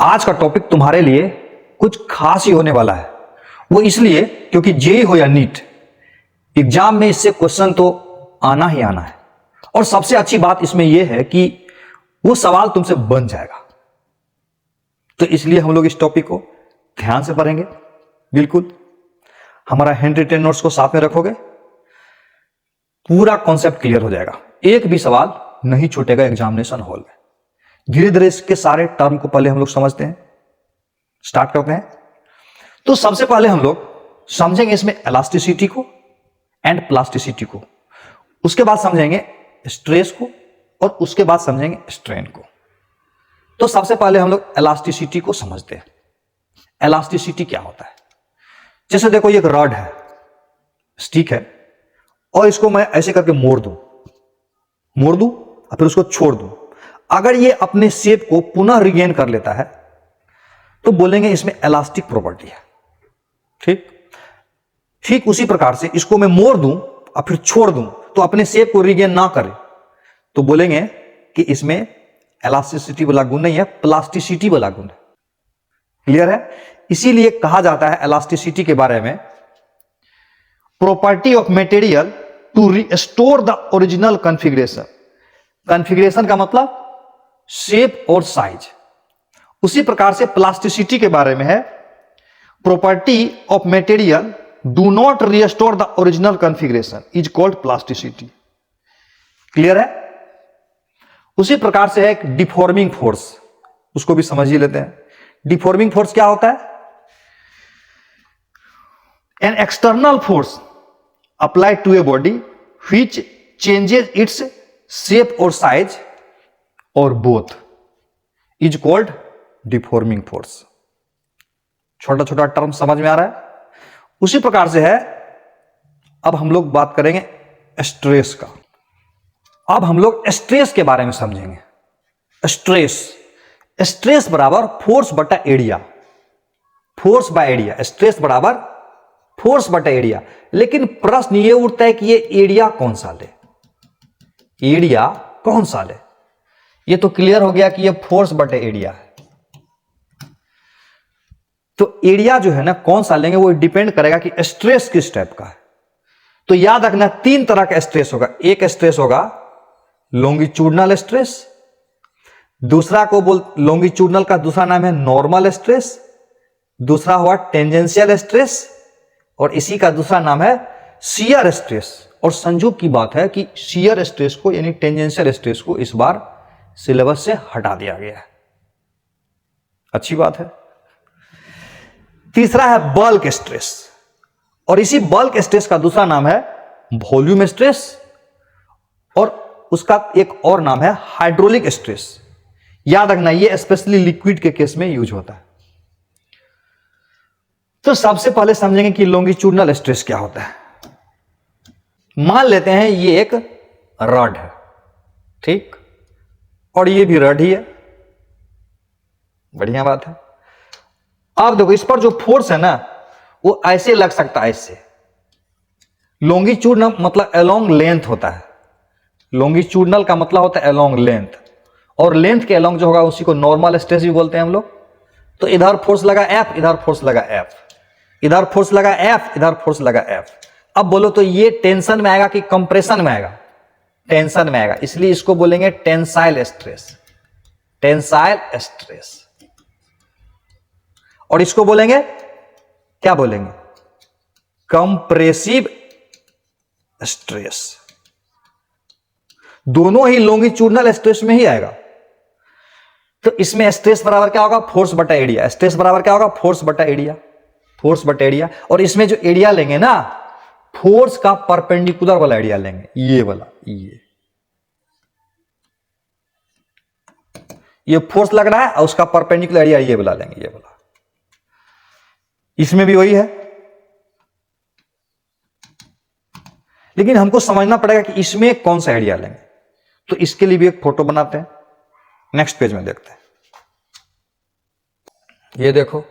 आज का टॉपिक तुम्हारे लिए कुछ खास ही होने वाला है। वो इसलिए क्योंकि जेईई हो या नीट, एग्जाम में इससे क्वेश्चन तो आना ही आना है। और सबसे अच्छी बात इसमें यह है कि वो सवाल तुमसे बन जाएगा। तो इसलिए हम लोग इस टॉपिक को ध्यान से पढ़ेंगे। बिल्कुल हमारा हैंड रिटेन नोट्स को साथ में रखोगे, पूरा कॉन्सेप्ट क्लियर हो जाएगा, एक भी सवाल नहीं छूटेगा एग्जामिनेशन हॉल में। धीरे धीरे इसके सारे टर्म को पहले हम लोग समझते हैं, स्टार्ट करते हैं। तो सबसे पहले हम लोग समझेंगे इसमें इलास्टिसिटी को एंड प्लास्टिसिटी को, उसके बाद समझेंगे स्ट्रेस को, और उसके बाद समझेंगे स्ट्रेन को। तो सबसे पहले हम लोग इलास्टिसिटी को समझते हैं। इलास्टिसिटी क्या होता है? जैसे देखो, ये एक रॉड है, स्टिक है, और इसको मैं ऐसे करके मोड़ दूं और फिर उसको छोड़ दूं। अगर ये अपने शेप को पुनः रिगेन कर लेता है तो बोलेंगे इसमें इलास्टिक प्रॉपर्टी है। ठीक उसी प्रकार से इसको मैं मोड़ दूं और फिर छोड़ दूं तो अपने शेप को रिगेन ना करे तो बोलेंगे कि इसमें इलास्टिसिटी वाला गुण नहीं है, प्लास्टिसिटी वाला गुण है। क्लियर है? इसीलिए कहा जाता है इलास्टिसिटी के बारे में, property of material to restore the original configuration. Configuration का मतलब शेप और साइज। उसी प्रकार से प्लास्टिसिटी के बारे में है, property of material do not restore the original configuration is called plasticity. Clear है? उसी प्रकार से है एक डिफॉर्मिंग फोर्स, उसको भी समझ ही लेते हैं। डिफॉर्मिंग फोर्स क्या होता है? An external force applied to a body which changes its shape और साइज और both is called deforming force. छोटा छोटा टर्म समझ में आ रहा है? उसी प्रकार से है, अब हम लोग बात करेंगे स्ट्रेस का। अब हम लोग स्ट्रेस के बारे में समझेंगे। स्ट्रेस बराबर फोर्स बटा area. Force by area, stress बराबर फोर्स बटा एरिया। लेकिन प्रश्न ये उठता है कि ये एरिया कौन सा ले? एरिया कौन सा ले? ये तो क्लियर हो गया कि ये फोर्स बटे एरिया है। तो एरिया जो है ना, कौन सा लेंगे वो डिपेंड करेगा कि स्ट्रेस किस टाइप का है। तो याद रखना, तीन तरह का स्ट्रेस होगा। एक स्ट्रेस होगा लॉन्गिट्यूडनल स्ट्रेस, दूसरा को लॉन्गिट्यूडनल का दूसरा नाम है नॉर्मल स्ट्रेस, दूसरा हुआ टेंजेंशियल स्ट्रेस, और इसी का दूसरा नाम है शियर स्ट्रेस। और संयोग की बात है कि शियर स्ट्रेस को यानी टेंजेंशियल स्ट्रेस को इस बार सिलेबस से हटा दिया गया है। अच्छी बात है। तीसरा है बल्क स्ट्रेस, और इसी बल्क स्ट्रेस का दूसरा नाम है वॉल्यूम स्ट्रेस, और उसका एक और नाम है हाइड्रोलिक स्ट्रेस। याद रखना, ये स्पेशली लिक्विड के केस में यूज होता है। तो सबसे पहले समझेंगे कि लॉन्गिट्यूडनल स्ट्रेस क्या होता है। मान लेते हैं ये एक रॉड है, ठीक, और ये भी रॉड ही है। बढ़िया बात है। अब देखो, इस पर जो फोर्स है ना वो ऐसे लग सकता है, ऐसे। लॉन्गिट्यूडनल मतलब अलोंग लेंथ होता है। लॉन्गिट्यूडनल का मतलब होता है अलोंग लेंथ, और लेंथ के अलोंग जो होगा उसी को नॉर्मल स्ट्रेस भी बोलते हैं हम लोग। तो इधर फोर्स लगा एफ, इधर फोर्स लगा एफ, इधर फोर्स लगा एफ, इधर फोर्स लगा एफ। अब बोलो तो ये टेंशन में आएगा कि कंप्रेशन में आएगा? टेंशन में आएगा, इसलिए इसको बोलेंगे टेंसाइल स्ट्रेस। Tensile stress. और इसको बोलेंगे, क्या बोलेंगे? Compressive stress. दोनों ही लॉन्गिट्यूडनल स्ट्रेस में ही आएगा। तो इसमें स्ट्रेस बराबर क्या होगा? फोर्स बटा एरिया। स्ट्रेस बराबर क्या होगा? फोर्स बटा एरिया। फोर्स बटा एरिया। और इसमें जो एरिया लेंगे ना, फोर्स का परपेंडिकुलर वाला एरिया लेंगे, ये वाला। ये फोर्स लग रहा है और उसका परपेंडिकुलर एरिया ये वाला लेंगे, ये वाला। इसमें भी वही है, लेकिन हमको समझना पड़ेगा कि इसमें कौन सा एरिया लेंगे। तो इसके लिए भी एक फोटो बनाते हैं, नेक्स्ट पेज में देखते हैं। ये देखो,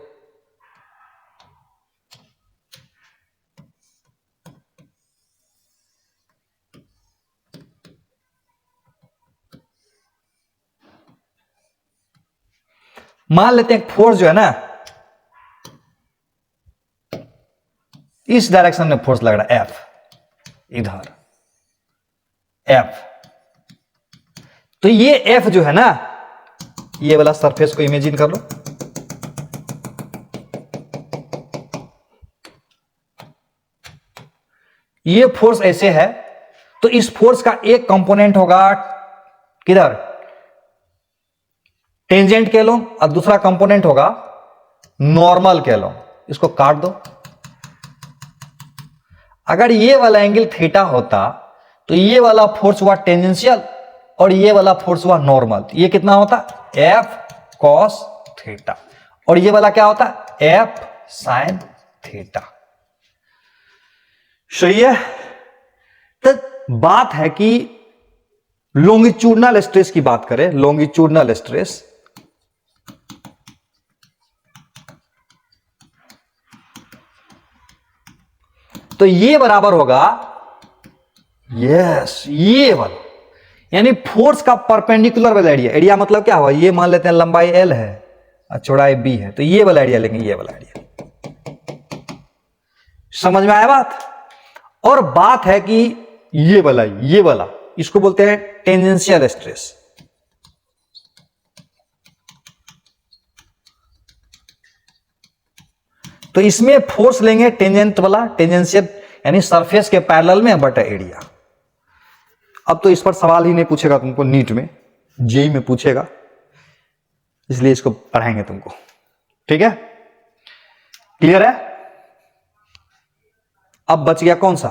मान लेते हैं फोर्स जो है ना, इस डायरेक्शन में फोर्स लग रहा है एफ, इधर एफ। तो ये एफ जो है ना, ये वाला सरफेस को इमेजिन कर लो, ये फोर्स ऐसे है, तो इस फोर्स का एक कंपोनेंट होगा किधर, टेंजेंट कह लो, और दूसरा कंपोनेंट होगा नॉर्मल कह लो। इसको काट दो। अगर ये वाला एंगल थीटा होता तो ये वाला फोर्स हुआ टेंजेंशियल और ये वाला फोर्स हुआ नॉर्मल। ये कितना होता, एफ कॉस थीटा, और ये वाला क्या होता, एफ साइन थीटा। सही है। तो बात है कि लॉन्गिट्यूडनल स्ट्रेस की बात करें, लॉन्गिट्यूडनल स्ट्रेस, तो ये बराबर होगा, यस, ये वाला, यानी फोर्स का परपेंडिकुलर वाला एरिया। एरिया मतलब क्या हुआ, ये मान लेते हैं लंबाई एल है और चौड़ाई बी है, तो ये वाला एरिया लेंगे, ये वाला एरिया। समझ में आया बात। और बात है कि ये वाला इसको बोलते हैं टेंजेंशियल स्ट्रेस। तो इसमें फोर्स लेंगे टेंजेंट वाला, टेंजेंशियल यानी सरफेस के पैरेलल में बटा एरिया। अब तो इस पर सवाल ही नहीं पूछेगा तुमको, नीट में जेई में पूछेगा, इसलिए इसको पढ़ाएंगे तुमको। ठीक है, क्लियर है। अब बच गया कौन सा,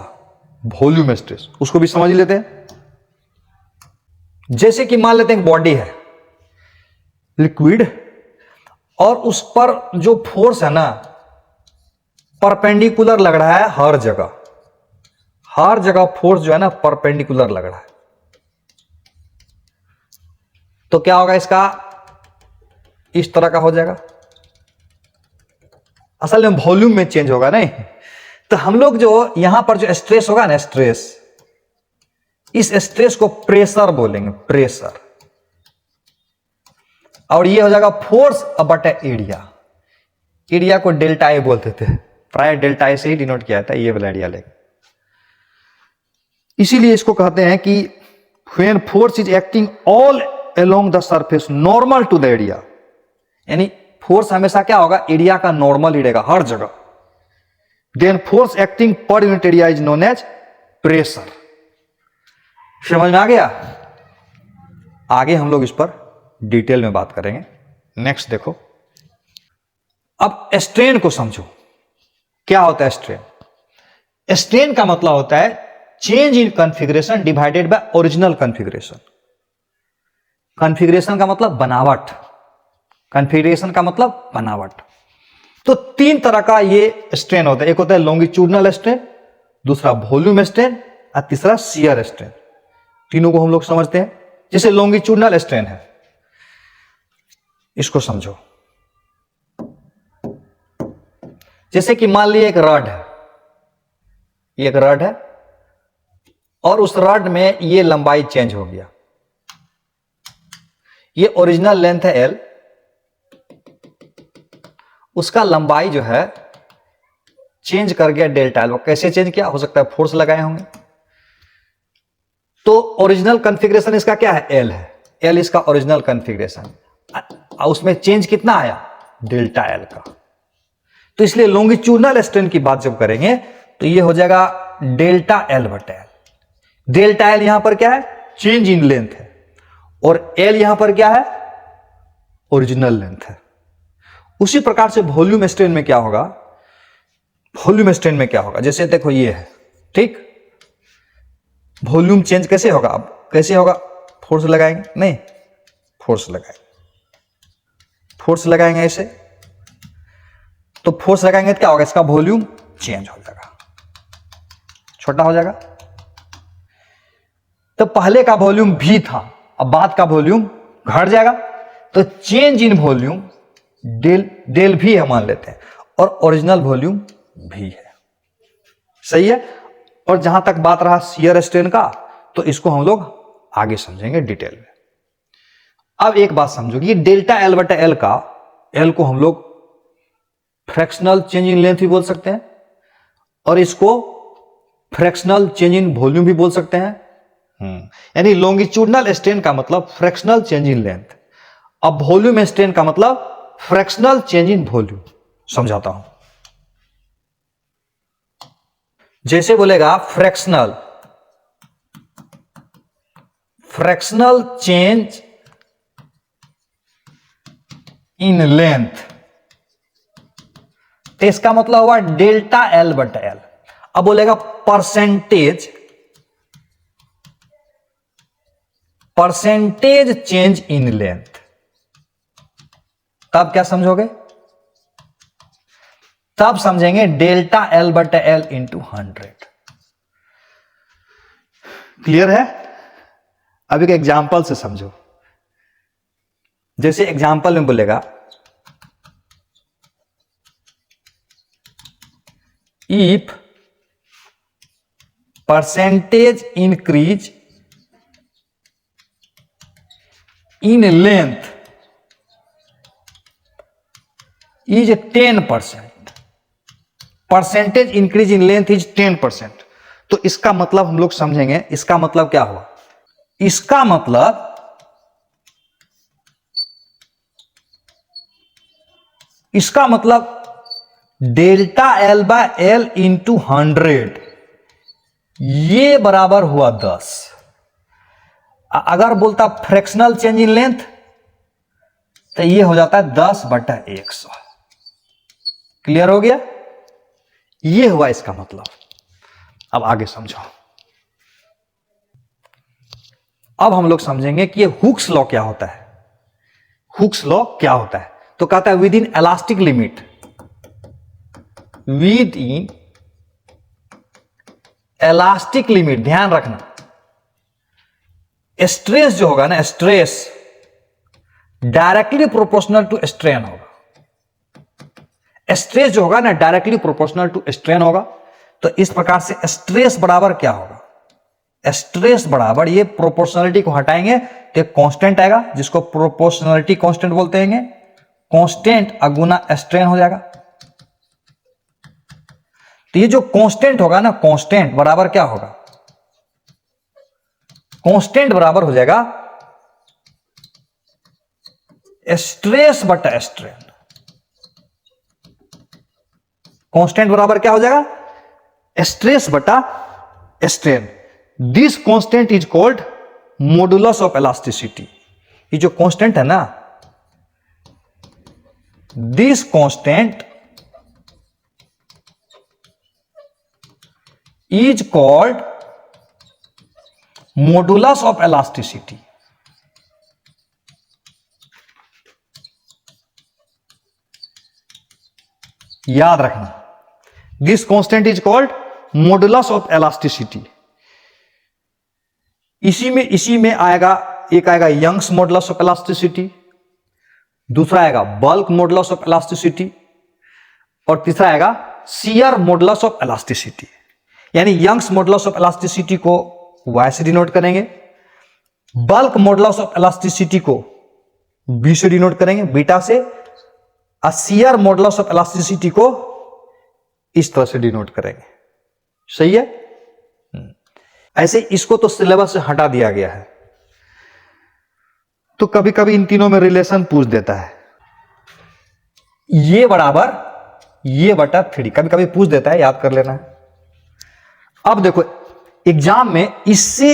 वॉल्यूम स्ट्रेस, उसको भी समझ लेते हैं। जैसे कि मान लेते हैं बॉडी है लिक्विड, और उस पर जो फोर्स है ना परपेंडिकुलर लग रहा है, हर जगह फोर्स जो है ना परपेंडिकुलर लग रहा है, तो क्या होगा, इसका इस तरह का हो जाएगा। असल में वॉल्यूम में चेंज होगा नहीं। तो हम लोग जो यहां पर जो स्ट्रेस होगा ना, स्ट्रेस, इस स्ट्रेस को प्रेशर बोलेंगे, प्रेशर। और ये हो जाएगा फोर्स बटा एरिया। एरिया को डेल्टा ए बोलते थे, प्राय डेल्टा ए से ही डिनोट किया था, ये वाला एरिया लेंगे। इसीलिए इसको कहते हैं कि when force is acting all along the surface normal to the area, यानी फोर्स हमेशा क्या होगा, एरिया का नॉर्मल ही रहेगा हर जगह। Then force acting per unit area is known as pressure. समझ में आ गया। आगे हम लोग इस पर डिटेल में बात करेंगे। नेक्स्ट देखो, अब स्ट्रेन को समझो। क्या होता है स्ट्रेन? स्ट्रेन का मतलब होता है change in configuration divided by original configuration. Configuration का मतलब बनावट, कॉन्फ़िगरेशन का मतलब बनावट। तो तीन तरह का ये स्ट्रेन होता है। एक होता है लॉन्गिट्यूडनल स्ट्रेन, दूसरा वॉल्यूम स्ट्रेन और तीसरा शियर स्ट्रेन। तीनों को हम लोग समझते हैं। जैसे लॉन्गिट्यूडनल स्ट्रेन है, इसको समझो। जैसे कि मान लीजिए एक रॉड है, ये एक रॉड है और उस रॉड में ये लंबाई चेंज हो गया। ये ओरिजिनल लेंथ है एल, उसका लंबाई जो है चेंज कर गया डेल्टा एल। कैसे चेंज किया? हो सकता है फोर्स लगाए होंगे। तो ओरिजिनल कॉन्फ़िगरेशन इसका क्या है? एल है। एल इसका ओरिजिनल कॉन्फ़िगरेशन, उसमें चेंज कितना आया? डेल्टा एल का। तो इसलिए लॉन्गिट्यूडनल स्ट्रेन की बात जब करेंगे तो ये हो जाएगा डेल्टा एल बटा एल। डेल्टा एल यहां पर क्या है? चेंज इन लेंथ है, और एल यहां पर क्या है? ओरिजिनल लेंथ है। उसी प्रकार से वॉल्यूम स्ट्रेन में क्या होगा? वॉल्यूम स्ट्रेन में क्या होगा? जैसे देखो ये है, ठीक, वॉल्यूम चेंज कैसे होगा? अब कैसे होगा? फोर्स लगाएंगे, नहीं, फोर्स लगाएंगे, फोर्स लगाएंगे ऐसे, तो फोर्स लगाएंगे तो क्या होगा? इसका वॉल्यूम चेंज हो जाएगा, छोटा हो जाएगा। तो पहले का वॉल्यूम भी था, अब बाद का वॉल्यूम घट जाएगा। तो चेंज इन वॉल्यूम डेल भी है मान लेते हैं, और ओरिजिनल वॉल्यूम भी है। सही है। और जहां तक बात रहा शियर स्ट्रेन का, तो इसको हम लोग आगे समझेंगे डिटेल में। अब एक बात समझो कि डेल्टा एल बटा एल का एल को हम लोग फ्रैक्शनल चेंज इन लेंथ भी बोल सकते हैं और इसको फ्रैक्शनल चेंज इन वॉल्यूम भी बोल सकते हैं। यानी लॉन्गिट्यूडनल स्ट्रेन का मतलब फ्रैक्शनल चेंज इन लेंथ, अब वॉल्यूम स्ट्रेन का मतलब फ्रैक्शनल चेंज इन वॉल्यूम। समझाता हूं, जैसे बोलेगा फ्रैक्शनल चेंज इन लेंथ, तो इसका मतलब हुआ डेल्टा एल बटा एल। अब बोलेगा परसेंटेज चेंज इन लेंथ, तब क्या समझोगे? तब समझेंगे डेल्टा एल बटा एल इंटू 100। क्लियर है? अब एक एग्जाम्पल से समझो। जैसे एग्जाम्पल में बोलेगा if percentage increase in length is 10%, percentage increase in length is 10%। तो इसका मतलब हम लोग समझेंगे, इसका मतलब क्या हुआ? इसका मतलब delta L by L into 100 ये बराबर हुआ 10। अगर बोलता फ्रैक्शनल चेंज इन लेंथ तो ये हो जाता है 10 बटा 100। क्लियर हो गया? ये हुआ इसका मतलब। अब आगे समझो। अब हम लोग समझेंगे कि ये हुक्स लॉ क्या होता है। हुक्स लॉ क्या होता है? तो कहता है within elastic limit, within elastic limit, ध्यान रखना स्ट्रेस जो होगा ना, stress directly proportional to strain होगा। स्ट्रेस जो होगा ना डायरेक्टली प्रोपोर्शनल टू स्ट्रेन होगा। तो इस प्रकार से स्ट्रेस बराबर क्या होगा? स्ट्रेस बराबर, ये प्रोपोर्शनलिटी को हटाएंगे तो एक कांस्टेंट आएगा जिसको प्रोपोर्शनलिटी कांस्टेंट बोलते हैं। कांस्टेंट अगुना स्ट्रेन हो जाएगा। तो ये जो कांस्टेंट होगा ना, कांस्टेंट बराबर क्या होगा? कांस्टेंट बराबर हो जाएगा स्ट्रेस बटा स्ट्रेन। कांस्टेंट बराबर क्या हो जाएगा? स्ट्रेस बटा strain. This constant is called modulus of elasticity. ये जो कांस्टेंट है ना, this constant is called modulus of elasticity. याद रखना, this constant is called modulus of elasticity. इसी में आएगा, एक आएगा यंग्स मॉडुलस ऑफ इलास्टिसिटी, दूसरा आएगा बल्क मॉडुलस ऑफ इलास्टिसिटी और तीसरा आएगा शियर मॉडुलस ऑफ इलास्टिसिटी। यानी यंग्स मॉडुलस ऑफ इलास्टिसिटी को Y से डिनोट करेंगे, बल्क मॉडुलस ऑफ इलास्टिसिटी को B से डिनोट करेंगे, बीटा से, और शियर मॉडुलस ऑफ इलास्टिसिटी को इस तरह से डिनोट करेंगे। सही है? ऐसे इसको तो सिलेबस से हटा दिया गया है, तो कभी कभी इन तीनों में रिलेशन पूछ देता है। ये बराबर ये बटा 3 कभी कभी पूछ देता है, याद कर लेना है। अब देखो एग्जाम में इससे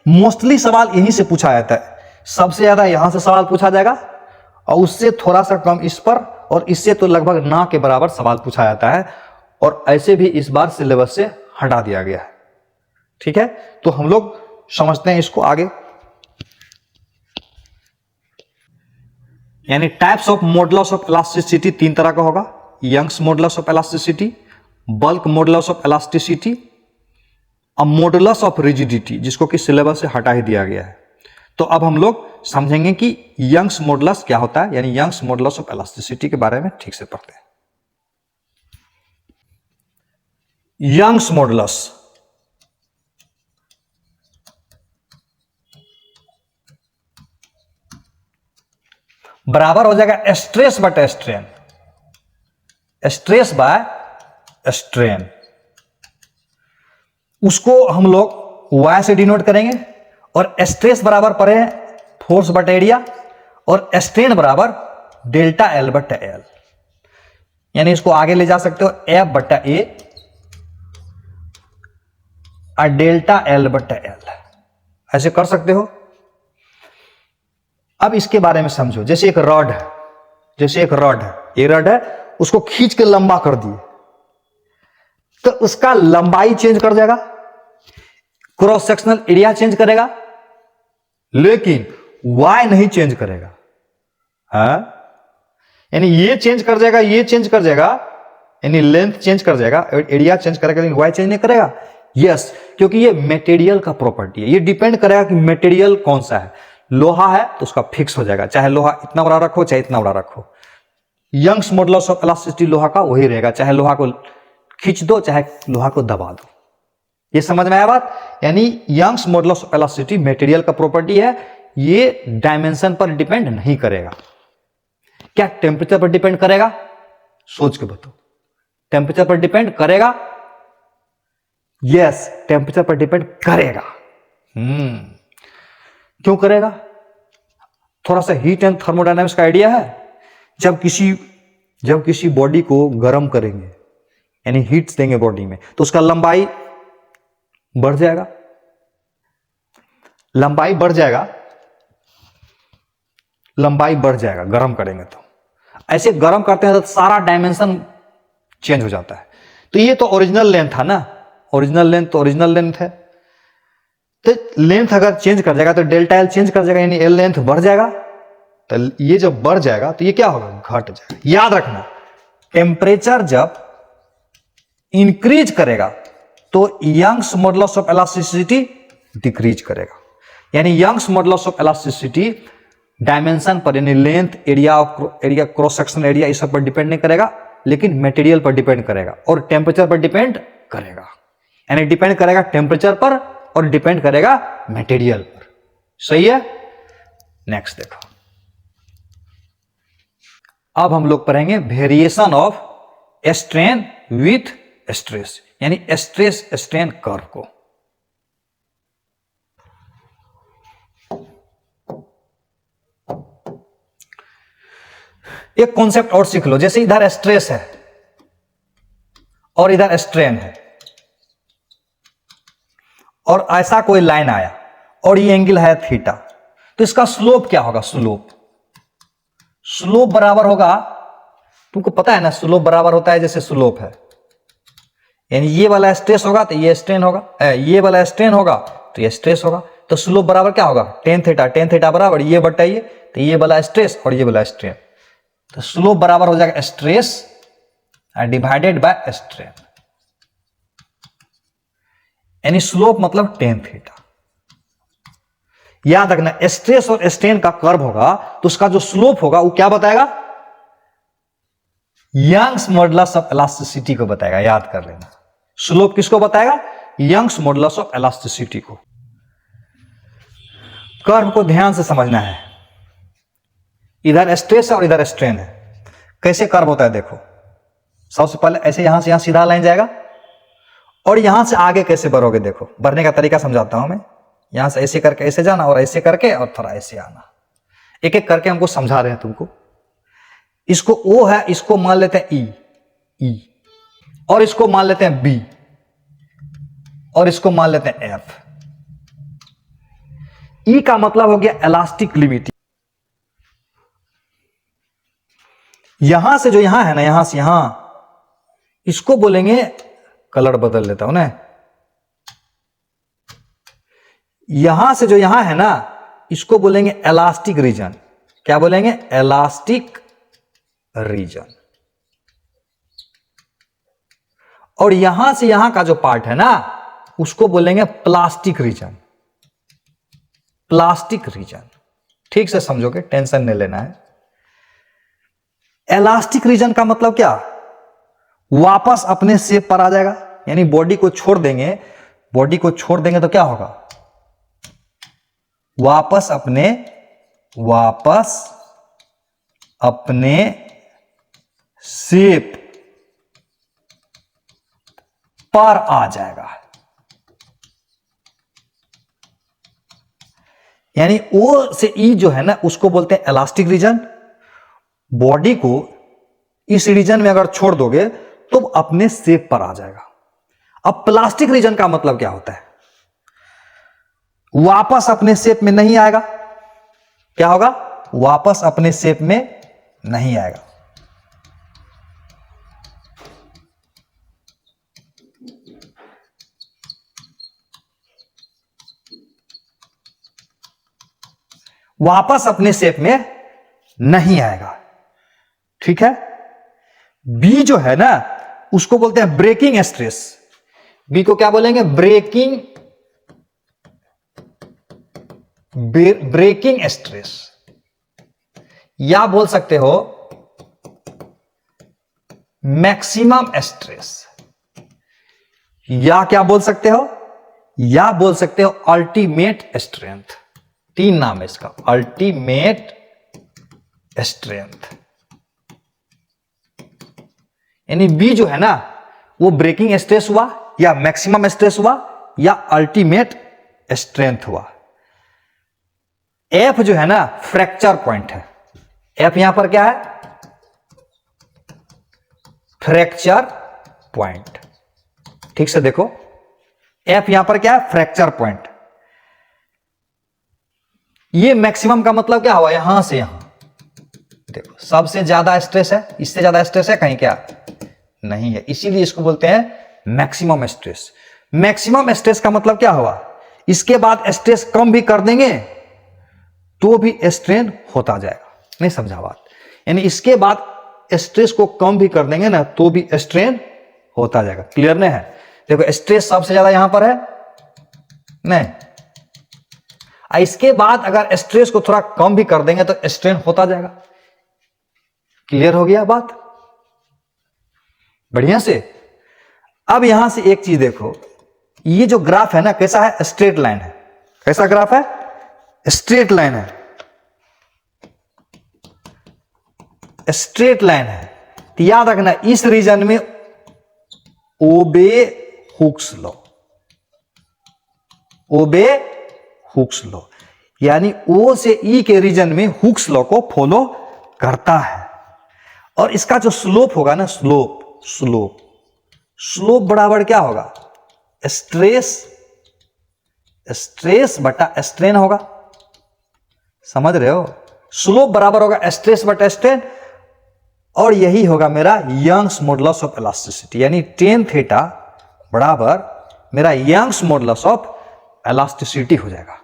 मोस्टली सवाल यहीं से पूछा जाता है। सबसे ज्यादा यहां से सवाल पूछा जाएगा और उससे थोड़ा सा कम इस पर, और इससे तो लगभग ना के बराबर सवाल पूछा जाता है। और ऐसे भी इस बार सिलेबस से हटा दिया गया है। ठीक है, तो हम लोग समझते हैं इसको आगे। यानी types of modulus of elasticity 3 तरह का होगा। Young's modulus of elasticity, bulk modulus of elasticity और मॉडुलस ऑफ रिजिडिटी, जिसको कि सिलेबस से हटा ही दिया गया है। तो अब हम लोग समझेंगे कि यंग्स मॉडुलस क्या होता है, यानी यंग्स मॉडुलस ऑफ इलास्टिसिटी के बारे में ठीक से पढ़ते हैं। यंग्स मॉडुलस, बराबर हो जाएगा स्ट्रेस बटे स्ट्रेन, स्ट्रेस बाय स्ट्रेन। उसको हम लोग y से डिनोट करेंगे, और स्ट्रेस बराबर पड़े फोर्स बटे एरिया, और स्ट्रेन बराबर डेल्टा एल बटे एल। यानी इसको आगे ले जा सकते हो एफ बटा ए और डेल्टा एल बटा एल, ऐसे कर सकते हो। अब इसके बारे में समझो, जैसे एक रॉड है, जैसे एक रॉड है, ये रॉड है, उसको खींच के लंबा कर दिए तो उसका लंबाई चेंज कर जाएगा, क्रॉस सेक्शनल एरिया चेंज करेगा, लेकिन वाई नहीं चेंज करेगा। हाँ, यानी ये चेंज कर जाएगा, ये चेंज कर जाएगा, यानी लेंथ चेंज कर जाएगा, एरिया चेंज करेगा, लेकिन वाई चेंज नहीं करेगा। यस, क्योंकि ये मटेरियल का प्रॉपर्टी है, ये डिपेंड करेगा कि मटेरियल कौन सा है। लोहा है तो उसका फिक्स हो जाएगा, चाहे लोहा इतना बड़ा रखो चाहे इतना बड़ा रखो। यंग्स मॉडुलस ऑफ इलास्टिसिटी लोहा का वही रहेगा, चाहे लोहा को खींच दो चाहे लोहा को दबा दो। ये समझ में आया बात? यानी Young's modulus of elasticity material का प्रॉपर्टी है, ये डायमेंशन पर डिपेंड नहीं करेगा। क्या टेम्परेचर पर डिपेंड करेगा? सोच के बताओ, टेम्परेचर पर डिपेंड करेगा? यस, टेम्परेचर पर डिपेंड करेगा। क्यों करेगा? थोड़ा सा हीट एंड थर्मोडायनामिक्स का आइडिया है। जब किसी बॉडी को गर्म करेंगे, यानी हीट्स देंगे बॉडी में, तो उसका लंबाई बढ़ जाएगा, लंबाई बढ़ जाएगा, लंबाई बढ़ जाएगा गर्म करेंगे तो। ऐसे गर्म करते हैं तो सारा डायमेंशन चेंज हो जाता है। तो ये तो ओरिजिनल लेंथ था ना, ओरिजिनल लेंथ तो ओरिजिनल लेंथ है, तो लेंथ अगर चेंज कर जाएगा तो डेल्टा एल चेंज कर जाएगा, यानी एल लेंथ बढ़ जाएगा। तो ये जब बढ़ जाएगा तो ये क्या होगा? घट जाएगा। याद रखना, टेम्परेचर जब इंक्रीज करेगा तो Young's modulus of elasticity decrease करेगा। यानी Young's modulus of elasticity dimension पर, यानी length, area, cross sectional area, इस सब पर डिपेंड नहीं करेगा, लेकिन मटेरियल पर डिपेंड करेगा और टेम्परेचर पर डिपेंड करेगा। यानी डिपेंड करेगा टेम्परेचर पर और डिपेंड करेगा मटेरियल पर। सही है? नेक्स्ट देखो, अब हम लोग पढ़ेंगे variation of strain with stress, यानी स्ट्रेस स्ट्रेन कर्व को। एक कॉन्सेप्ट और सीख लो, जैसे इधर स्ट्रेस है और इधर स्ट्रेन है, और ऐसा कोई लाइन आया और ये एंगल है थीटा, तो इसका स्लोप क्या होगा? स्लोप बराबर होगा, तुमको पता है ना, स्लोप बराबर होता है जैसे स्लोप है, यानी ये वाला स्ट्रेस होगा तो ये स्ट्रेन होगा, ये वाला स्ट्रेन होगा तो ये स्ट्रेस होगा। तो स्लोप बराबर क्या होगा? टेन थीटा बराबर ये बटा ये, तो ये वाला स्ट्रेस और ये वाला स्ट्रेन, तो स्लोप बराबर हो जाएगा स्ट्रेस डिवाइडेड बाय स्ट्रेन, यानी स्लोप मतलब टेन थीटा। याद रखना, स्ट्रेस और स्ट्रेन का कर्व होगा तो उसका जो स्लोप होगा वो क्या बताएगा? यंग्स मॉडुलस ऑफ इलास्टिसिटी को बताएगा। याद कर लेना, स्लोप किसको बताएगा? यंग्स मॉडुलस ऑफ इलास्टिसिटी को। कर्व को ध्यान से समझना है, इधर स्ट्रेस है और इधर स्ट्रेन है। कैसे कर्व होता है देखो, सबसे पहले ऐसे यहां से यहां सीधा लाइन जाएगा, और यहां से आगे कैसे बढ़ोगे देखो, बढ़ने का तरीका समझाता हूं मैं। यहां से ऐसे करके ऐसे जाना, और ऐसे करके और थोड़ा ऐसे आना, एक एक करके हमको समझा रहे हैं तुमको। इसको ओ है, इसको मान लेते हैं ई, और इसको मान लेते हैं बी, और इसको मान लेते हैं एफ। ई का मतलब हो गया इलास्टिक लिमिट, यहां से जो यहां है ना, यहां से यहां, इसको बोलेंगे, कलर बदल लेता हूं ना, यहां से जो यहां है ना, इसको बोलेंगे इलास्टिक रीजन। क्या बोलेंगे? Elastic region. और यहां से यहां का जो पार्ट है ना, उसको बोलेंगे प्लास्टिक रीजन। प्लास्टिक रीजन, ठीक से समझोगे, टेंशन नहीं लेना है। इलास्टिक रीजन का मतलब क्या? वापस अपने शेप पर आ जाएगा, यानी बॉडी को छोड़ देंगे, बॉडी को छोड़ देंगे तो क्या होगा? वापस अपने शेप पर आ जाएगा। यानी ओ से ई जो है ना, उसको बोलते हैं इलास्टिक रीजन। बॉडी को इस रीजन में अगर छोड़ दोगे तो अपने शेप पर आ जाएगा। अब प्लास्टिक रीजन का मतलब क्या होता है? वापस अपने शेप में नहीं आएगा। क्या होगा? वापस अपने शेप में नहीं आएगा। वापस अपने शेप में नहीं आएगा। ठीक है। बी जो है ना, उसको बोलते हैं ब्रेकिंग स्ट्रेस। बी को क्या बोलेंगे? ब्रेकिंग स्ट्रेस, या बोल सकते हो मैक्सिमम स्ट्रेस, या क्या बोल सकते हो? या बोल सकते हो अल्टीमेट स्ट्रेंथ। तीन नाम है इसका, अल्टीमेट स्ट्रेंथ। यानी बी जो है ना, वो ब्रेकिंग स्ट्रेस हुआ, या मैक्सिमम स्ट्रेस हुआ, या अल्टीमेट स्ट्रेंथ हुआ। एफ जो है ना, फ्रैक्चर पॉइंट है। एफ यहां पर क्या है? Fracture point. ठीक से देखो, एफ यहां पर क्या है? Fracture point. ये मैक्सिमम का मतलब क्या हुआ? यहां से यहां देखो, सबसे ज्यादा स्ट्रेस है, इससे ज्यादा स्ट्रेस है कहीं? क्या नहीं है, इसीलिए इसको बोलते हैं मैक्सिमम स्ट्रेस। मैक्सिमम स्ट्रेस का मतलब क्या हुआ? इसके बाद स्ट्रेस कम भी कर देंगे तो भी स्ट्रेन होता जाएगा। नहीं समझा बात? यानी इसके बाद स्ट्रेस को कम भी कर देंगे ना तो भी स्ट्रेन होता जाएगा। क्लियर नहीं है? देखो, स्ट्रेस सबसे ज्यादा यहां पर है नहीं, इसके बाद अगर स्ट्रेस को थोड़ा कम भी कर देंगे तो स्ट्रेन होता जाएगा। क्लियर हो गया बात? बढ़िया से। अब यहां से एक चीज देखो, ये जो ग्राफ है ना, कैसा है? स्ट्रेट लाइन है। कैसा ग्राफ है? स्ट्रेट लाइन है। स्ट्रेट लाइन है तो याद रखना, इस रीजन में ओबे हुक्स लॉ, ओबे हुक्स लॉ, यानी ओ से ई के रीजन में हुक्स लॉ को फॉलो करता है। और इसका जो स्लोप होगा ना, स्लोप बराबर क्या होगा? स्ट्रेस बटा स्ट्रेन होगा। समझ रहे हो? स्लोप बराबर होगा स्ट्रेस बटा स्ट्रेन, और यही होगा मेरा यंग्स मॉडुलस ऑफ इलास्टिसिटी। यानी टेन थीटा बराबर मेरा यंग्स मॉडुलस ऑफ इलास्टिसिटी हो जाएगा।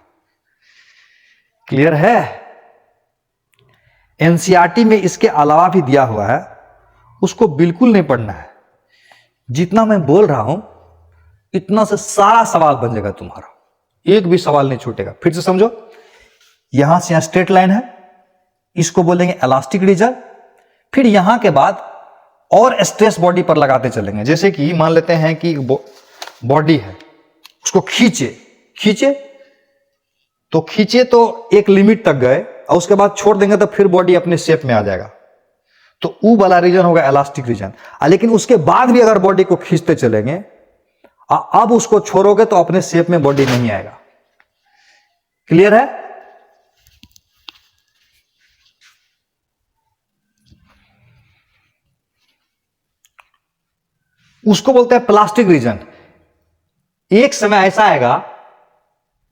क्लियर है? एनसीईआरटी में इसके अलावा भी दिया हुआ है, उसको बिल्कुल नहीं पढ़ना है। जितना मैं बोल रहा हूं इतना से सारा सवाल बन जाएगा तुम्हारा, एक भी सवाल नहीं छूटेगा। फिर से समझो, यहां से यहां स्ट्रेट लाइन है, इसको बोलेंगे इलास्टिक रीजन। फिर यहां के बाद और स्ट्रेस बॉडी पर लगाते चलेंगे। जैसे कि मान लेते हैं कि बॉडी है, उसको खींचे तो एक लिमिट तक गए और उसके बाद छोड़ देंगे तो फिर बॉडी अपने शेप में आ जाएगा। तो ऊ वाला रीजन होगा इलास्टिक रीजन। लेकिन उसके बाद भी अगर बॉडी को खींचते चलेंगे, अब उसको छोड़ोगे तो अपने शेप में बॉडी नहीं आएगा। क्लियर है? उसको बोलते हैं प्लास्टिक रीजन। एक समय ऐसा आएगा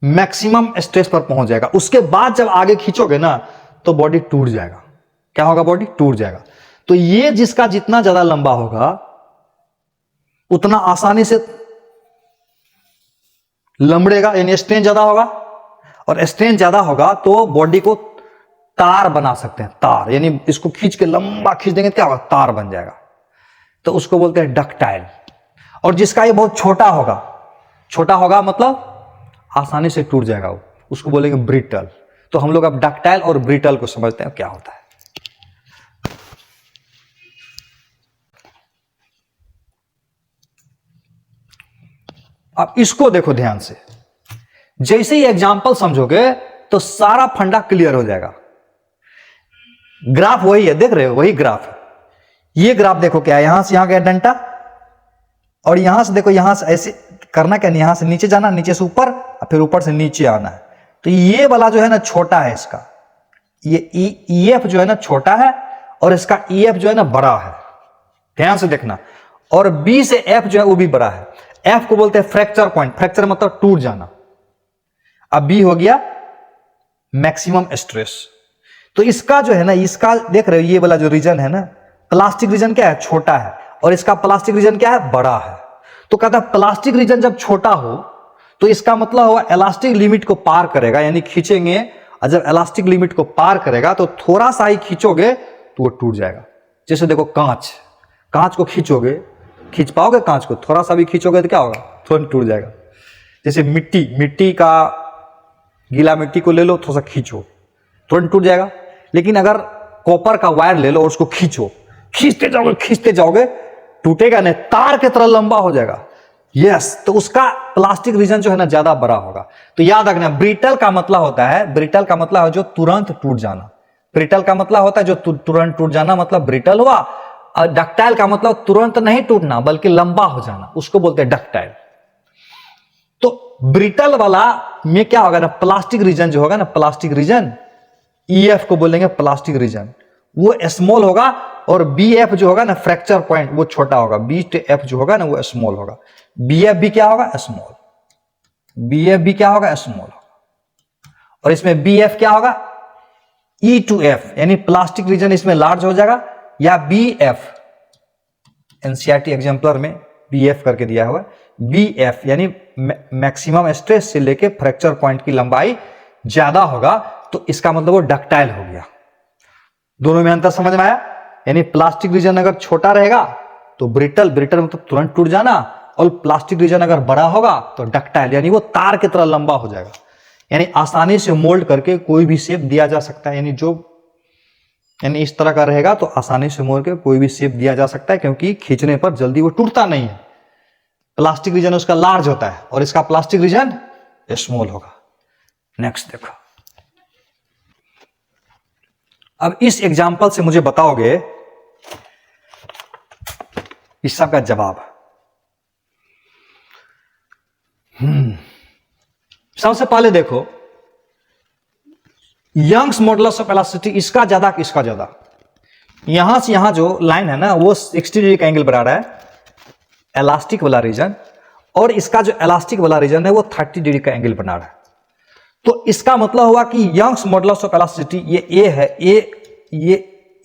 मैक्सिमम स्ट्रेस पर पहुंच जाएगा, उसके बाद जब आगे खींचोगे ना तो बॉडी टूट जाएगा। क्या होगा? बॉडी टूट जाएगा। तो ये जिसका जितना ज्यादा लंबा होगा उतना आसानी से लंबड़ेगा, यानी स्ट्रेन ज्यादा होगा, और स्ट्रेन ज्यादा होगा तो बॉडी को तार बना सकते हैं। तार यानी इसको खींच के लंबा खींच देंगे, क्या होगा? तार बन जाएगा। तो उसको बोलते हैं डक्टाइल। और जिसका ये बहुत छोटा होगा मतलब आसानी से टूट जाएगा, उसको बोलेंगे ब्रिटल। तो हम लोग अब डक्टाइल और ब्रिटल को समझते हैं क्या होता है। अब इसको देखो ध्यान से, जैसे ही एग्जाम्पल समझोगे तो सारा फंडा क्लियर हो जाएगा। ग्राफ वही है, देख रहे हो, वही ग्राफ है। ये ग्राफ देखो क्या है, यहां से यहां गया डंडा, और यहां से देखो, यहां से ऐसे करना क्या, यहां से नीचे जाना, नीचे से ऊपर, और फिर ऊपर से नीचे आना है। तो ये वाला जो है ना छोटा है इसका, ये EF जो है ना छोटा है, और इसका EF जो है ना बड़ा है, ध्यान से देखना। और B से F जो है वो भी बड़ा है। F को बोलते हैं फ्रैक्चर पॉइंट, फ्रैक्चर मतलब टूट जाना। अब B हो गया मैक्सिमम स्ट्रेस। तो इसका जो है ना, इसका देख रहे हो, ये वाला जो रीजन है ना, प्लास्टिक रीजन क्या है, छोटा है, और इसका प्लास्टिक रीजन क्या है, बड़ा है। तो कहता है प्लास्टिक रीजन जब छोटा हो तो इसका मतलब होगा इलास्टिक लिमिट को पार करेगा, यानी खींचेंगे, और जब इलास्टिक लिमिट को पार करेगा तो थोड़ा सा ही खींचोगे तो वो टूट जाएगा। जैसे देखो कांच, कांच को खींचोगे, खींच पाओगे कांच को, थोड़ा सा भी खींचोगे तो क्या होगा, तुरंत टूट जाएगा। जैसे मिट्टी का, गीला मिट्टी को ले लो, थोड़ा सा खींचो, तुरंत टूट जाएगा। लेकिन अगर कॉपर का वायर ले लो और उसको खींचो, खींचते जाओगे, टूटेगा नहीं, तार की तरह लंबा हो जाएगा। यस, तो उसका प्लास्टिक रीजन जो है ना ज्यादा बड़ा होगा। तो याद रखना, ब्रिटल का मतलब होता है, ब्रिटल का मतलब है जो तुरंत टूट जाना। ब्रिटल का मतलब होता है जो तुरंत टूट जाना, मतलब ब्रिटल हुआ। और डक्टाइल का मतलब तुरंत नहीं टूटना बल्कि लंबा हो जाना, उसको बोलते हैं डक्टाइल। तो ब्रिटल वाला में क्या होगा ना, प्लास्टिक रीजन जो होगा ना, प्लास्टिक रीजन, EF को बोलेंगे प्लास्टिक रीजन, वो स्मॉल होगा। और BF जो होगा ना, फ्रैक्चर पॉइंट, वो छोटा होगा। BF जो होगा ना वो स्मॉल होगा। BF भी क्या होगा, स्मॉल। BF भी क्या होगा, स्मॉल होगा। और इसमें BF क्या होगा, E to F, यानी प्लास्टिक रीजन इसमें लार्ज हो जाएगा, या BF, NCERT एग्जाम्पलर में BF करके दिया हुआ, BF यानी मैक्सिमम स्ट्रेस से लेके फ्रैक्चर पॉइंट की लंबाई ज्यादा होगा, तो इसका मतलब वो डक्टाइल हो गया। दोनों में अंतर समझ में आया? यानी प्लास्टिक रीजन अगर छोटा रहेगा तो ब्रिटल मतलब तुरंत टूट जाना, और प्लास्टिक रीजन अगर बड़ा होगा तो डक्टाइल, यानी वो तार की तरह लंबा हो जाएगा, यानी आसानी से मोल्ड करके कोई भी शेप दिया जा सकता है। यानी इस तरह का रहेगा तो आसानी से मोड़ के कोई भी शेप दिया जा सकता है, क्योंकि खींचने पर जल्दी वो टूटता नहीं है। प्लास्टिक रीजन उसका लार्ज होता है और इसका प्लास्टिक रीजन स्मॉल होगा। नेक्स्ट देखो, अब इस एग्जाम्पल से मुझे बताओगे इस सब का जवाब। सबसे पहले देखो, यंग्स मॉडुलस ऑफ इलास्टिसिटी, इसका ज्यादा किसका ज्यादा? यहां से यहां जो लाइन है ना वो 60 डिग्री का एंगल बना रहा है, इलास्टिक वाला रीजन, और इसका जो इलास्टिक वाला रीजन है वो 30 डिग्री का एंगल बना रहा है। तो इसका मतलब हुआ कि यंग्स मॉडुलस ऑफ इलास्टिसिटी ये ए है, ये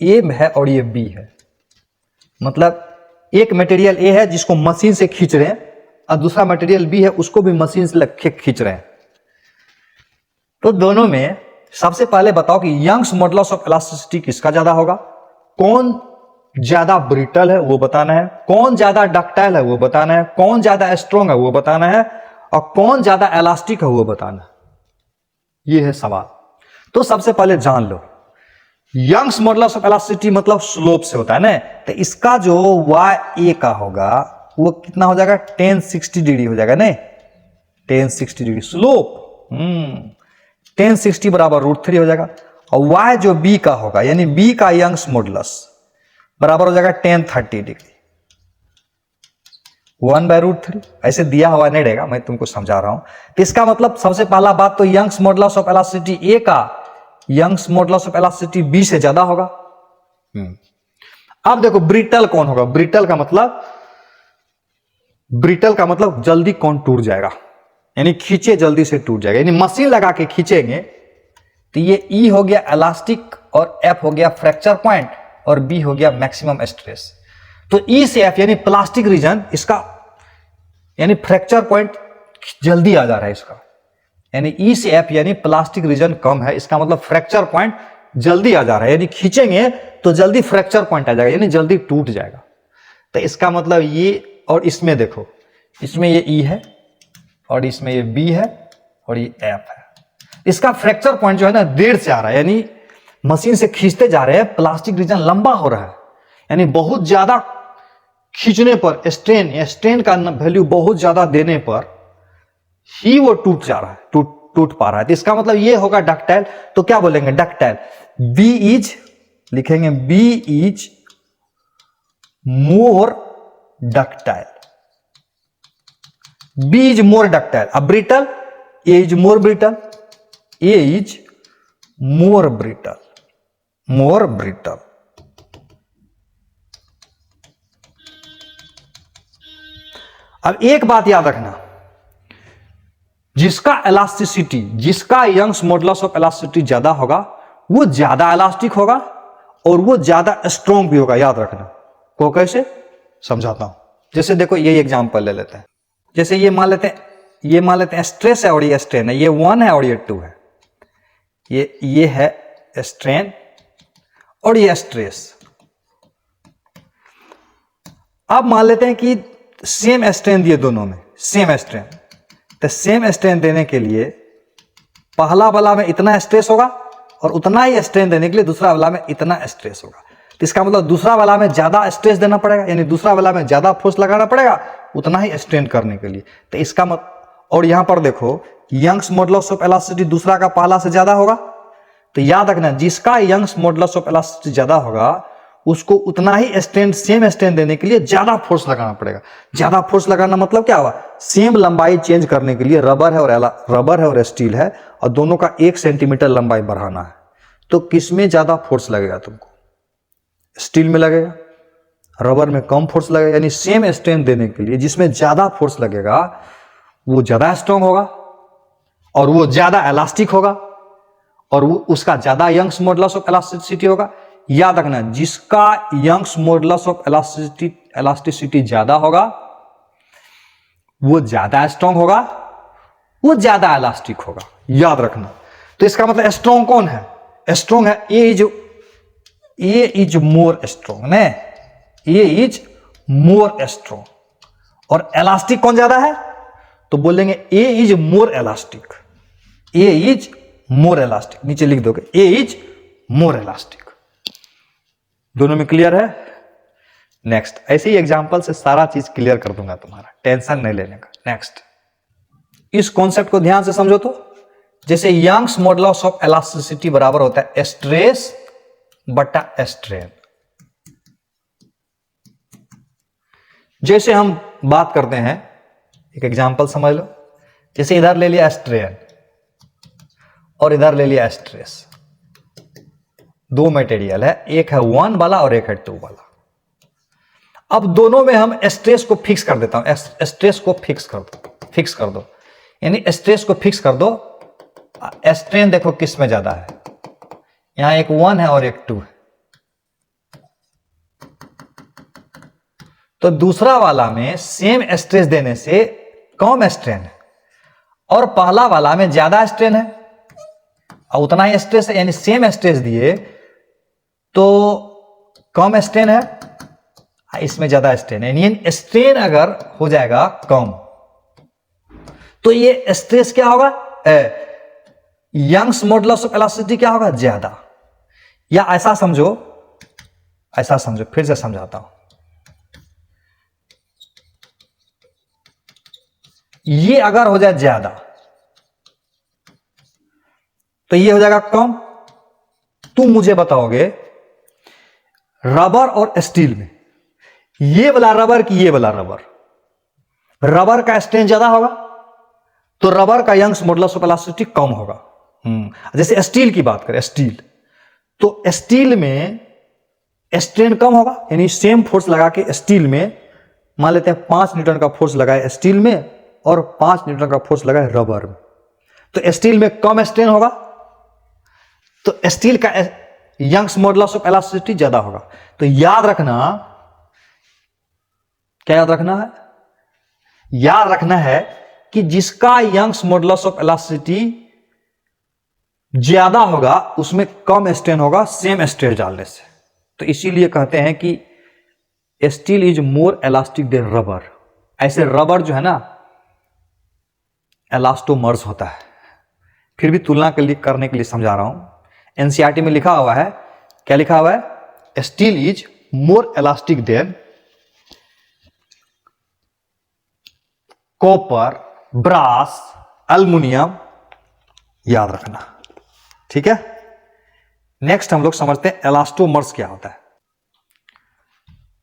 ए है और ये बी है। मतलब एक मटेरियल ए है जिसको मशीन से खींच रहे हैं, और दूसरा मटेरियल बी है उसको भी मशीन से खींच रहे हैं। तो दोनों में सबसे पहले बताओ कि यंग्स मॉडुलस ऑफ इलास्टिसिटी किसका ज्यादा होगा, कौन ज्यादा ब्रिटल है वो बताना है, कौन ज्यादा डक्टाइल है वो बताना है, कौन ज्यादा स्ट्रॉन्ग है वो बताना है, और कौन ज्यादा इलास्टिक है वो बताना है। ये है सवाल। तो सबसे पहले जान लो, यंग्स मॉडुलस ऑफ इलास्टिसिटी मतलब स्लोप से होता है ना, तो इसका जो YA का होगा वो कितना हो जाएगा, 1060 डिग्री हो जाएगा ना, 1060 डिग्री स्लोप। 1060 बराबर √3 हो जाएगा। और Y जो B का होगा, यानी B का यंग्स मॉडुलस बराबर हो जाएगा 1030 डिग्री, 1/√3। ऐसे दिया हुआ नहीं रहेगा, मैं तुमको समझा रहा हूं। तो इसका मतलब सबसे पहला बात तो Young's modulus of elasticity A का Young's modulus of elasticity B से ज्यादा होगा। अब देखो ब्रिटल कौन होगा, ब्रिटल का मतलब जल्दी कौन टूट जाएगा, यानी खींचे जल्दी से टूट जाएगा, यानी मशीन लगा के खींचेंगे। तो ये E हो गया इलास्टिक, और F हो गया फ्रैक्चर पॉइंट, और B हो गया मैक्सिमम स्ट्रेस। तो E से F यानी प्लास्टिक रीजन, इसका यानी फ्रैक्चर पॉइंट जल्दी आ जा रहा है इसका, यानी E से F यानी प्लास्टिक रीजन कम है, इसका मतलब फ्रैक्चर पॉइंट जल्दी आ जा रहा है, यानी खींचेंगे तो जल्दी फ्रैक्चर पॉइंट आ जाएगा, यानी जल्दी टूट जाएगा। तो इसका मतलब ये, और इसमें देखो, इसमें ये E है और इसमें ये B है और ये F है। इसका फ्रैक्चर पॉइंट जो है ना देर से आ रहा है, यानी मशीन से खींचते जा रहे हैं, प्लास्टिक रीजन लंबा हो रहा है, यानी बहुत ज्यादा खींचने पर स्ट्रेन का वैल्यू बहुत ज्यादा देने पर ही वो टूट जा रहा है, टूट पा रहा है। तो इसका मतलब ये होगा डक्टाइल। तो क्या बोलेंगे, डक्टाइल। B इज लिखेंगे B is more ductile, B is more ductile. अब brittle, A is more brittle, A is more brittle, more brittle. अब एक बात याद रखना, जिसका इलास्टिसिटी, जिसका यंग्स मॉडुलस ऑफ इलास्टिसिटी ज्यादा होगा वो ज्यादा इलास्टिक होगा और वो ज्यादा स्ट्रॉन्ग भी होगा। याद रखना। को कैसे समझाता हूं। जैसे देखो ये एग्जांपल ले लेते हैं। जैसे ये मान लेते हैं स्ट्रेस है और ये स्ट्रेन है, ये 1 है और ये 2 है। ये है स्ट्रेन और ये स्ट्रेस। अब मान लेते हैं कि सेम स्ट्रेन दिए दोनों में, सेम स्ट्रेन। तो सेम स्ट्रेन देने के लिए पहला वाला में इतना स्ट्रेस होगा और उतना ही स्ट्रेन देने के लिए दूसरा वाला में इतना स्ट्रेस होगा। तो इसका मतलब दूसरा वाला में ज्यादा स्ट्रेस देना पड़ेगा, यानी दूसरा वाला में ज्यादा फोर्स लगाना पड़ेगा उतना ही स्ट्रेन करने के लिए। तो इसका मतलब, और यहां पर देखो यंग्स मॉडुलस ऑफ इलास्टिसिटी दूसरा का पहला से ज्यादा होगा। तो याद रखना, जिसका यंग्स मॉडुलस ऑफ इलास्टिसिटी ज्यादा होगा उसको उतना ही स्ट्रेन, सेम स्ट्रेन देने के लिए ज्यादा फोर्स लगाना पड़ेगा। ज्यादा फोर्स लगाना मतलब क्या हुआ, सेम लंबाई चेंज करने के लिए रबर है और स्टील है और दोनों का 1 सेंटीमीटर लंबाई बढ़ाना है। तो किसमें ज्यादा फोर्स लगेगा तुमको? स्टील में लगेगा, रबर में कम फोर्स लगेगा। यानी सेम स्ट्रेन देने के लिए जिसमें ज्यादा फोर्स लगेगा वो ज्यादा स्ट्रांग होगा और वो ज्यादा इलास्टिक होगा और वो उसका ज्यादा यंग्स मॉडुलस ऑफ इलास्टिसिटी होगा। याद रखना, जिसका यंग्स मॉडुलस ऑफ इलास्टिसिटी ज्यादा होगा वो ज्यादा स्ट्रांग होगा, वो ज्यादा इलास्टिक होगा। याद रखना। तो इसका मतलब स्ट्रांग कौन है? स्ट्रांग है ए इज मोर स्ट्रांग ने, ए इज मोर स्ट्रांग। और इलास्टिक कौन ज्यादा है? तो बोलेंगे A is more elastic, A is more elastic. नीचे लिख दोगे ए इज मोर इलास्टिक। दोनों में क्लियर है? नेक्स्ट, ऐसे ही एग्जांपल से सारा चीज क्लियर कर दूंगा, तुम्हारा टेंशन नहीं लेने का। नेक्स्ट, इस कॉन्सेप्ट को ध्यान से समझो। तो जैसे यंग्स मॉडुलस ऑफ इलास्टिसिटी बराबर होता है स्ट्रेस बटा स्ट्रेन। जैसे हम बात करते हैं, एक एग्जांपल समझ लो। जैसे इधर ले लिया स्ट्रेन और इधर ले लिया स्ट्रेस। दो मटेरियल है, एक है 1 वाला और एक है 2 वाला। अब दोनों में हम स्ट्रेस को फिक्स कर देता हूं। स्ट्रेस को फिक्स कर दो, यानी स्ट्रेस को फिक्स कर दो। स्ट्रेन देखो किस में ज्यादा है, यहां एक 1 है और एक 2 है। तो दूसरा वाला में सेम स्ट्रेस देने से कम स्ट्रेन है और पहला वाला में ज्यादा स्ट्रेन है और उतना ही स्ट्रेस है, यानी सेम स्ट्रेस दिए तो कम स्ट्रेन है, इसमें ज्यादा स्ट्रेन है। यानी स्ट्रेन अगर हो जाएगा कम तो ये स्ट्रेस क्या होगा, यंग्स मॉडुलस ऑफ इलास्टिसिटी क्या होगा, ज्यादा। या ऐसा समझो, फिर से समझाता हूं। ये अगर हो जाए ज्यादा तो ये हो जाएगा कम। तुम मुझे बताओगे रबर और स्टील में ये वाला रबर कि ये वाला रबर का स्ट्रेन ज्यादा होगा तो रबर का यंग्स मॉडुलस ऑफ इलास्टिसिटी कम होगा। जैसे स्टील की बात करें, स्टील तो स्टील में स्ट्रेन कम होगा, यानी सेम फोर्स लगा के स्टील में मान लेते हैं 5 न्यूटन का फोर्स लगाए स्टील में और 5 न्यूटन का फोर्स लगाए रबर में, तो स्टील में कम स्ट्रेन होगा तो स्टील का यंग्स मॉडुलस ऑफ इलास्टिसिटी ज्यादा होगा। तो याद रखना, क्या याद रखना है? याद रखना है कि जिसका यंग्स मॉडुलस ऑफ इलास्टिसिटी ज्यादा होगा उसमें कम स्ट्रेन होगा सेम स्ट्रेस डालने से। तो इसीलिए कहते हैं कि steel is more elastic than rubber. ऐसे रबर जो है ना इलास्टोमर्स होता है। फिर भी तुलना के लिए करने के लिए समझा रहा हूं। एनसीईआरटी में लिखा हुआ है, क्या लिखा हुआ है, steel is more elastic than copper, brass, aluminium. याद रखना, ठीक है। नेक्स्ट हम लोग समझते हैं एलास्टोमर्स क्या होता है।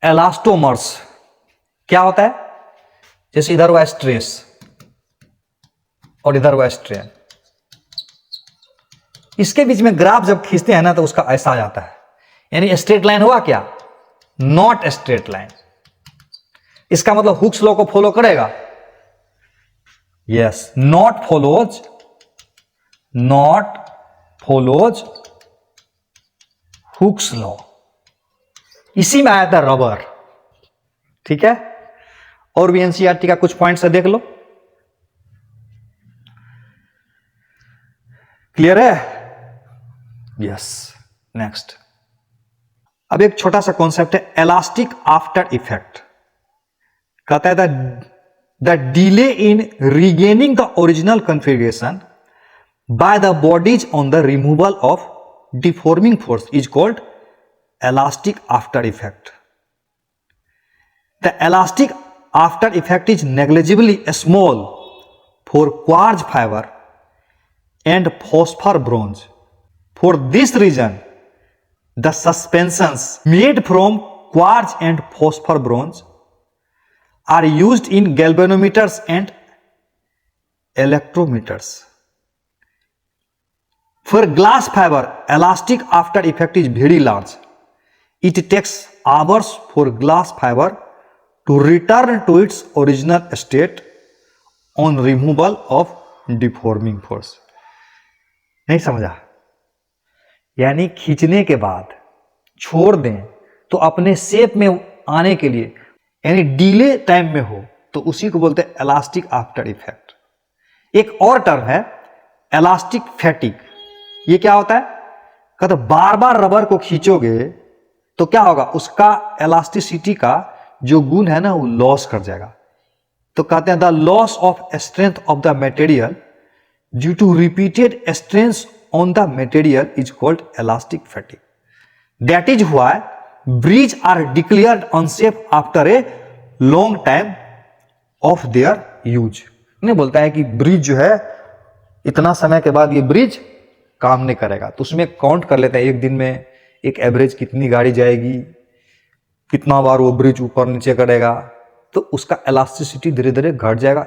एलास्टोमर्स क्या होता है? जैसे इधर हुआ स्ट्रेस और इधर हुआ स्ट्रेन, इसके बीच में ग्राफ जब खींचते हैं ना तो उसका ऐसा आ जाता है, यानी स्ट्रेट लाइन हुआ क्या? Not straight line. इसका मतलब हुक्स लॉ को फॉलो करेगा? Yes, not follows Hooke's law. इसी में आया था रबर। ठीक है, और भी एनसीईआरटी का कुछ पॉइंट्स है, देख लो। क्लियर है? यस। नेक्स्ट, अब एक छोटा सा कॉन्सेप्ट है इलास्टिक आफ्टर इफेक्ट। कहता है the delay in regaining the original configuration by the bodies on the removal of deforming force is called elastic after effect. The elastic after effect is negligibly small for quartz fiber and phosphor bronze. For this reason, the suspensions made from quartz and phosphor bronze are used in galvanometers and electrometers. For glass fiber, elastic after effect is very large. It takes hours for glass fiber to return to its original state on removal of deforming force. नहीं समझा? यानी खींचने के बाद छोड़ दें तो अपने शेप में आने के लिए, यानी डिले टाइम में हो, तो उसी को बोलते हैं इलास्टिक आफ्टर इफेक्ट। एक और टर्म है इलास्टिक फैटिग। ये क्या होता है? कहते बार बार रबर को खींचोगे तो क्या होगा? उसका इलास्टिसिटी का जो गुण है ना वो लॉस कर जाएगा। तो कहते हैं the loss of strength of the material due to repeated strength on the material is called elastic fatigue. That is why bridge are declared unsafe after a long time of their use. नहीं बोलता है कि bridge जो है इतना समय के बाद ये ब्रिज काम नहीं करेगा, तो उसमें काउंट कर लेते हैं एक दिन में एक एवरेज कितनी गाड़ी जाएगी, कितना बार वो ब्रिज ऊपर नीचे करेगा, तो उसका इलास्टिसिटी धीरे धीरे घट जाएगा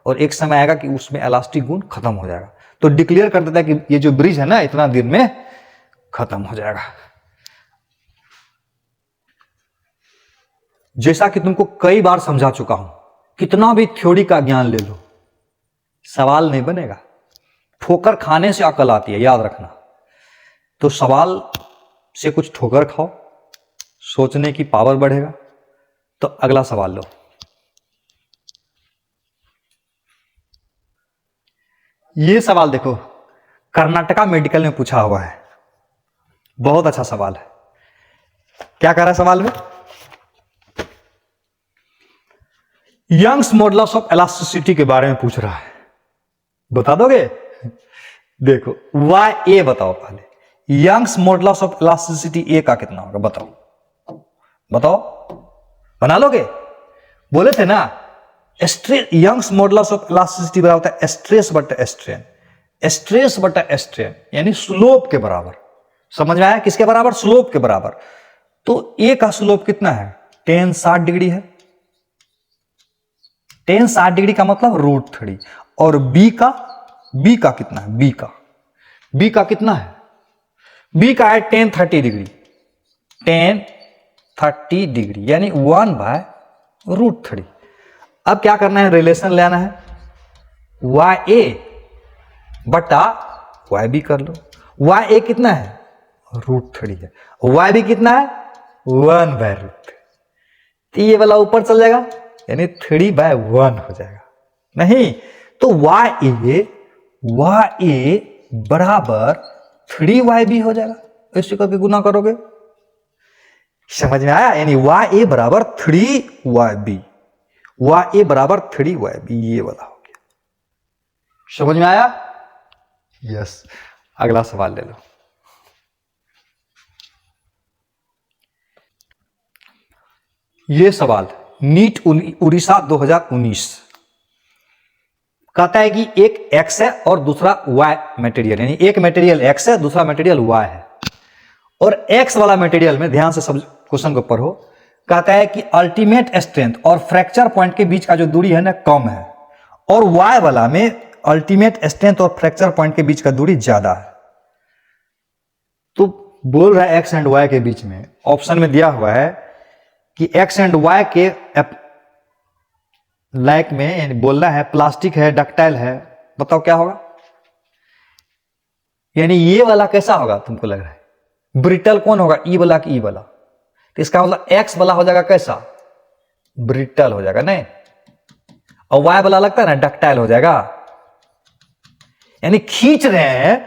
और एक समय आएगा कि उसमें इलास्टिक गुण खत्म हो जाएगा। तो डिक्लेयर कर देता है कि ये जो ब्रिज है ना इतना दिन में खत्म हो जाएगा। जैसा कि तुमको कई बार समझा चुका हूं, कितना भी थ्योरी का ज्ञान ले लो, सवाल नहीं बनेगा। ठोकर खाने से अकल आती है, याद रखना। तो सवाल से कुछ ठोकर खाओ, सोचने की पावर बढ़ेगा। तो अगला सवाल लो। ये सवाल देखो, कर्नाटका मेडिकल में पूछा हुआ है, बहुत अच्छा सवाल है। क्या कह रहा है सवाल में? यंग्स मॉडुलस ऑफ इलास्टिसिटी के बारे में पूछ रहा है, बता दोगे? देखो वाई ए बताओ पहले। यंग्स मॉडुलस ऑफ इलास्टिसिटी ए का कितना होगा? बताओ, बना लोगे? बोले थे ना यंग्स मॉडुलस ऑफ इलास्टिसिटी बराबर होता है स्ट्रेस बटा स्ट्रेन। स्ट्रेस बटा स्ट्रेन यानी स्लोप के बराबर। समझ में आया? किसके बराबर? स्लोप के बराबर। तो ए का स्लोप कितना है? tan 60 डिग्री है। tan 60 डिग्री का मतलब √3। और बी का कितना है? बी का कितना है? बी का है tan 30 डिग्री। tan 30 डिग्री यानी 1/√3। अब क्या करना है? रिलेशन लेना है, वाई ए बटा वाई बी कर लो। वाई ए कितना है? √3 है। वाई बी कितना है? 1/√3। तो ये वाला ऊपर चल जाएगा यानी 3/1 हो जाएगा। नहीं तो वाई ए बराबर 3YB हो जाएगा। इससे करके गुना करोगे, समझ में आया? यानी वाई ए बराबर 3YB, वाई ए बराबर 3YB, ये वाला हो गया। समझ में आया? यस। अगला सवाल ले लो। ये सवाल नीट उड़ीसा 2019 कहता है कि एक X है और दूसरा Y मटेरियल, यानी एक मटेरियल X है दूसरा मटेरियल Y है। और एक्स वाला मटेरियल में ध्यान से सब क्वेश्चन के ऊपर हो, कहता है कि अल्टीमेट स्ट्रेंथ और फ्रैक्चर पॉइंट के बीच का जो दूरी है ना कम है, और वाई वाला में अल्टीमेट स्ट्रेंथ और फ्रैक्चर पॉइंट के बीच का दूरी ज्यादा है। तो बोल रहा है एक्स एंड वाई के बीच में, ऑप्शन में दिया हुआ है कि एक्स एंड वाई के लाइक में यानी बोलना है प्लास्टिक है, डक्टाइल है, बताओ क्या होगा? यानी ये वाला कैसा होगा तुमको लग रहा है? ब्रिटल कौन होगा, ई वाला कि ई वाला? तो इसका मतलब एक्स वाला हो जाएगा कैसा? ब्रिटल हो जाएगा नहीं, और वाई वाला लगता है ना डक्टाइल हो जाएगा। यानी खींच रहे हैं,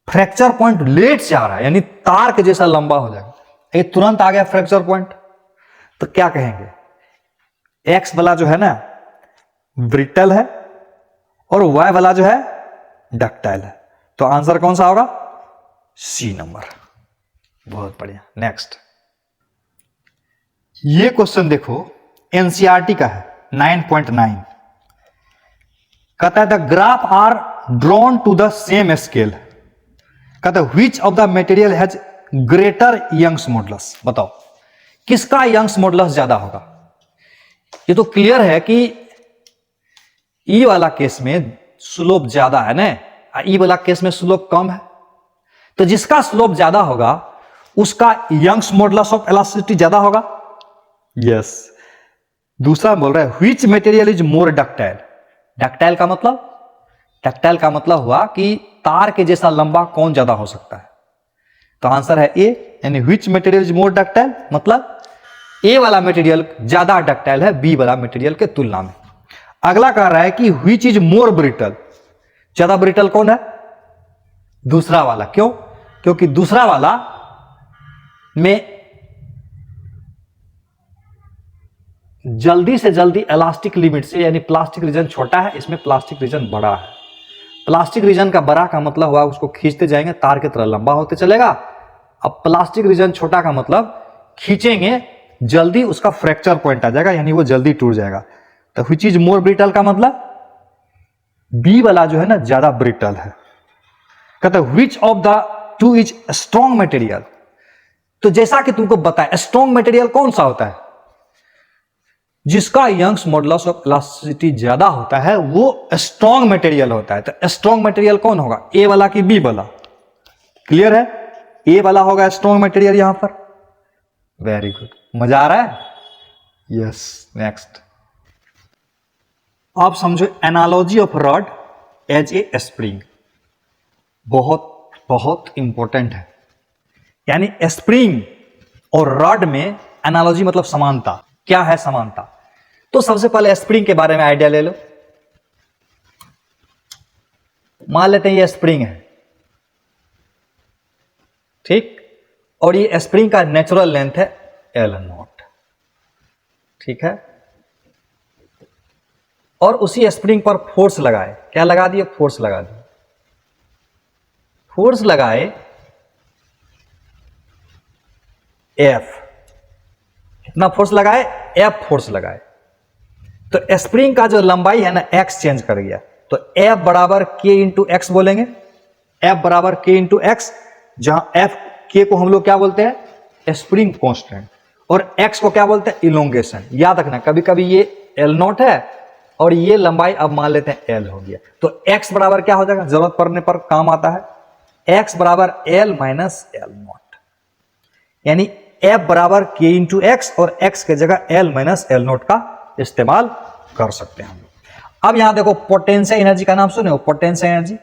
फ्रैक्चर पॉइंट लेट से आ रहा है, यानी तार के जैसा लंबा हो जाएगा। ये तुरंत आ गया फ्रैक्चर पॉइंट, तो क्या कहेंगे? एक्स वाला जो है ना ब्रिटल है और वाई वाला जो है डक्टाइल है। तो आंसर कौन सा होगा? C number. बहुत बढ़िया। नेक्स्ट, ये क्वेश्चन देखो एनसीईआरटी का है 9.9। कहता है the graph are drawn to the same scale. कहता है which of the material has greater Young's modulus. बताओ किसका यंग्स मॉडुलस ज्यादा होगा? ये तो क्लियर है कि ई वाला केस में स्लोप ज्यादा है ना, ई वाला केस में स्लोप कम है। तो जिसका स्लोप ज्यादा होगा उसका यंग्स मॉडुलस ऑफ इलास्टिसिटी ज्यादा होगा। यस। दूसरा बोल रहा है which material is more ductile. Ductile का मतलब, डक्टाइल का मतलब हुआ कि तार के जैसा लंबा कौन ज्यादा हो सकता है? तो आंसर है ए, यानी which material is more ductile, मतलब ए वाला मटेरियल ज्यादा डक्टाइल है बी वाला मटेरियल के तुलना में। अगला कह रहा है कि व्हिच इज मोर ब्रिटल। ज्यादा ब्रिटल कौन है? दूसरा वाला। क्यों? क्योंकि दूसरा वाला में जल्दी से जल्दी इलास्टिक लिमिट से, यानी प्लास्टिक रीजन छोटा है, इसमें प्लास्टिक रीजन बड़ा है। प्लास्टिक रीजन का बड़ा का मतलब हुआ उसको खींचते जाएंगे तार की तरह लंबा होते चलेगा। अब प्लास्टिक रीजन छोटा का मतलब खींचेंगे जल्दी उसका फ्रैक्चर पॉइंट आ जाएगा, यानी वो जल्दी टूट जाएगा। तो व्हिच इज मोर ब्रिटल का मतलब बी वाला जो है ना ज्यादा ब्रिटल है। कहता है which of the two is strong material. तो जैसा कि तुमको बताया स्ट्रॉन्ग मटेरियल कौन सा होता है? जिसका यंग्स मॉडुलस ऑफ इलास्टिसिटी ज्यादा होता है वो स्ट्रॉन्ग मटेरियल होता है। तो स्ट्रॉन्ग मटेरियल कौन होगा, ए वाला कि बी वाला? क्लियर है, ए वाला होगा स्ट्रॉन्ग मटेरियल यहां पर। वेरी गुड, मजा आ रहा है? यस। नेक्स्ट, आप समझो analogy of rod as a spring. बहुत बहुत इंपॉर्टेंट है। यानी स्प्रिंग और रॉड में एनालॉजी मतलब समानता। क्या है समानता? तो सबसे पहले स्प्रिंग के बारे में आइडिया ले लो। मान लेते हैं ये स्प्रिंग है, ठीक, और ये स्प्रिंग का नेचुरल लेंथ है L0, ठीक है। और उसी स्प्रिंग पर फोर्स लगाए, क्या लगा दिए? फोर्स लगा दिए। फोर्स लगाए F, कितना फोर्स लगाए? F फोर्स लगाए। तो स्प्रिंग का जो लंबाई है ना x चेंज कर गया, तो F बराबर K इंटू एक्स बोलेंगे। F बराबर K इंटू एक्स, जहां F K को हम लोग क्या बोलते हैं? स्प्रिंग कांस्टेंट, और x को क्या बोलते हैं? इलोंगेशन। याद रखना, कभी कभी ये L0 है और ये लंबाई अब मान लेते हैं L हो गया, तो x बराबर क्या हो जाएगा? जरूरत पड़ने पर काम आता है, x बराबर L माइनस L0, यानी F बराबर K इंटू एक्स, और x के जगह L माइनस L0 का इस्तेमाल कर सकते हैं हम लोग। अब यहां देखो पोटेंशियल एनर्जी का नाम सुने हो? पोटेंशियल एनर्जी,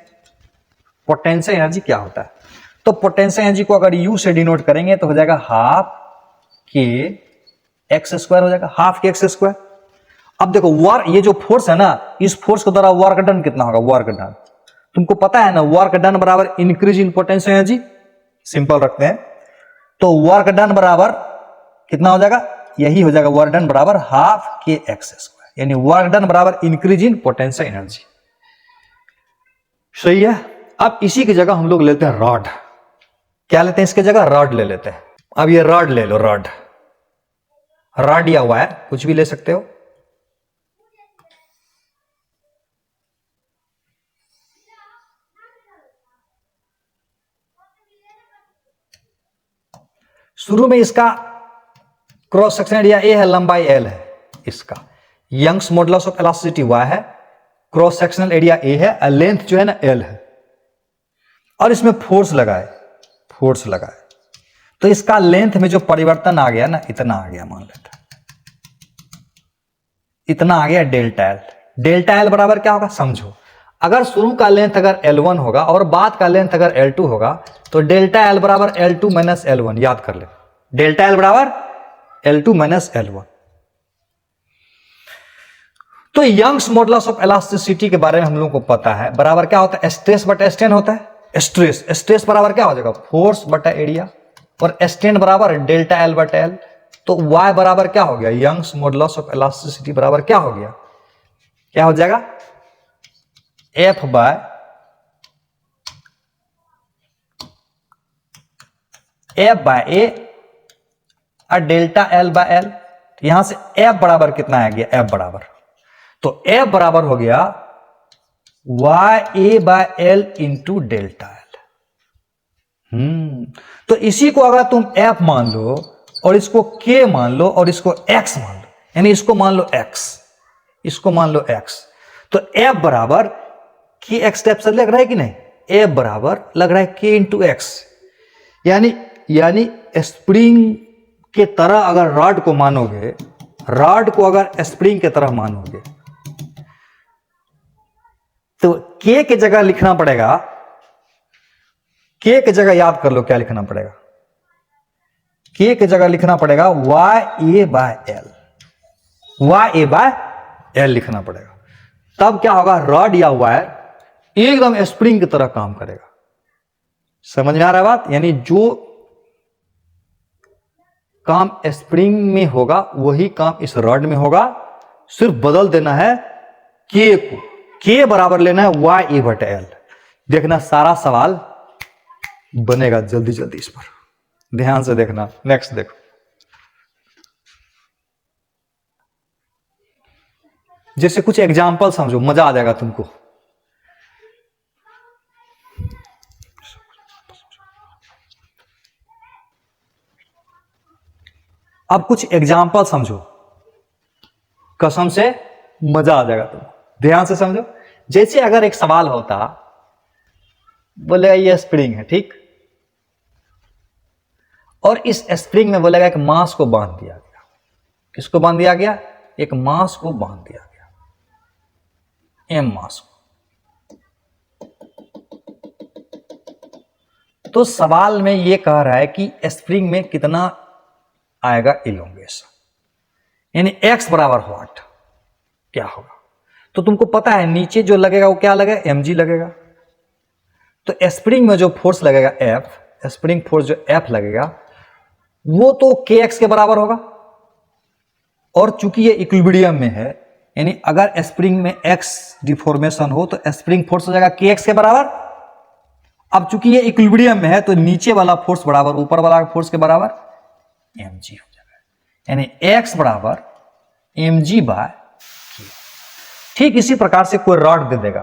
पोटेंशियल एनर्जी क्या होता है? तो पोटेंशियल एनर्जी को अगर U से डिनोट करेंगे तो हो जाएगा हाफ के एक्स स्क्वायर, हो जाएगा हाफ के एक्स स्क्वायर। अब देखो वर्क, ये जो फोर्स है ना, इस फोर्स के द्वारा वर्क डन कितना होगा? वर्क डन तुमको पता है ना, वर्क डन बराबर increase in potential energy. Simple रखते हैं, तो वर्क डन बराबर कितना हो जाएगा? यही हो जाएगा वर्क डन बराबर हाफ के एक्स स्क्वायर, यानी वर्क डन बराबर इंक्रीज इन पोटेंशियल एनर्जी। सही है। अब इसी की जगह हम लोग लेते हैं रॉड। क्या लेते हैं इसके जगह? रॉड ले लेते हैं। अब ये रॉड ले लो, रॉड, रॉड या वायर कुछ भी ले सकते हो। शुरू में इसका क्रॉस सेक्शन एरिया ए है, लंबाई एल है, इसका Young's modulus of elasticity y है, क्रॉस सेक्शनल एरिया ए है और लेंथ जो है ना एल है, और इसमें फोर्स लगाए तो इसका लेंथ में जो परिवर्तन आ गया ना, इतना आ गया, मान लेते इतना आ गया डेल्टा एल। डेल्टा एल बराबर क्या होगा समझो, अगर शुरू का लेंथ अगर L1 होगा और बाद का लेंथ अगर L2 होगा तो डेल्टा एल बराबर L2 माइनस L1, याद कर ले, डेल्टा एल बराबर L2 माइनस L1। तो यंग्स मॉडुलस ऑफ इलास्टिसिटी के बारे में हम लोगों को पता है, बराबर क्या होता है, स्ट्रेस बटा स्ट्रेन होता है। स्ट्रेस बराबर क्या हो जाएगा, फोर्स बटा एरिया, और स्ट्रेन बराबर डेल्टा एल बटा एल। तो y बराबर क्या हो गया, यंग्स मॉडुलस ऑफ इलास्टिसिटी बराबर क्या हो गया, क्या हो जाएगा, F बाय ए और डेल्टा एल बाय एल। यहां से F बराबर कितना आ गया, F बराबर, तो F बराबर हो गया Y A by L into delta L. तो इसी को अगर तुम F मान लो और इसको K मान लो और इसको X मान लो, यानी इसको मान लो X, इसको मान लो X, तो F बराबर K X टाइप से लग रहा है कि नहीं, F बराबर लग रहा है K इंटू एक्स। यानी स्प्रिंग के तरह अगर रॉड को मानोगे, रॉड को अगर स्प्रिंग के तरह मानोगे तो K की जगह लिखना पड़ेगा, K की जगह याद कर लो क्या लिखना पड़ेगा, K की जगह लिखना पड़ेगा Y A by L, Y A by L लिखना पड़ेगा। तब क्या होगा, रॉड या वायर एकदम स्प्रिंग की तरह काम करेगा। समझ में आ रहा है बात, यानी जो काम स्प्रिंग में होगा वही काम इस रॉड में होगा, सिर्फ बदल देना है K को, K बराबर लेना है वाई ए बटा एल। देखना सारा सवाल बनेगा जल्दी जल्दी, इस पर ध्यान से देखना। नेक्स्ट देखो, जैसे कुछ एग्जाम्पल समझो, मजा आ जाएगा तुमको। अब कुछ एग्जाम्पल समझो, कसम से मजा आ जाएगा तुमको, ध्यान से समझो। जैसे अगर एक सवाल होता, बोलेगा ये स्प्रिंग है, ठीक, और इस स्प्रिंग में बोलेगा एक मास को बांध दिया गया। किसको बांध दिया गया, एक मास को बांध दिया गया, एम मास को। तो सवाल में ये कह रहा है कि स्प्रिंग में कितना आएगा इलोंगेशन, यानी x बराबर व्हाट, क्या होगा। तो तुमको पता है नीचे जो लगेगा वो क्या लगेगा, mg लगेगा। तो स्प्रिंग में जो फोर्स लगेगा F, स्प्रिंग फोर्स जो F लगेगा वो तो kx के बराबर होगा, और चूंकि ये इक्विलिब्रियम में है, यानी अगर स्प्रिंग में x डिफॉर्मेशन हो तो स्प्रिंग फोर्स हो जाएगा kx के बराबर। अब चूंकि ये इक्विलिब्रियम में है तो नीचे वाला फोर्स बराबर ऊपर वाला फोर्स के बराबर mg हो जाएगा, यानी x बराबर mg बाय k। ठीक इसी प्रकार से कोई रॉड दे देगा,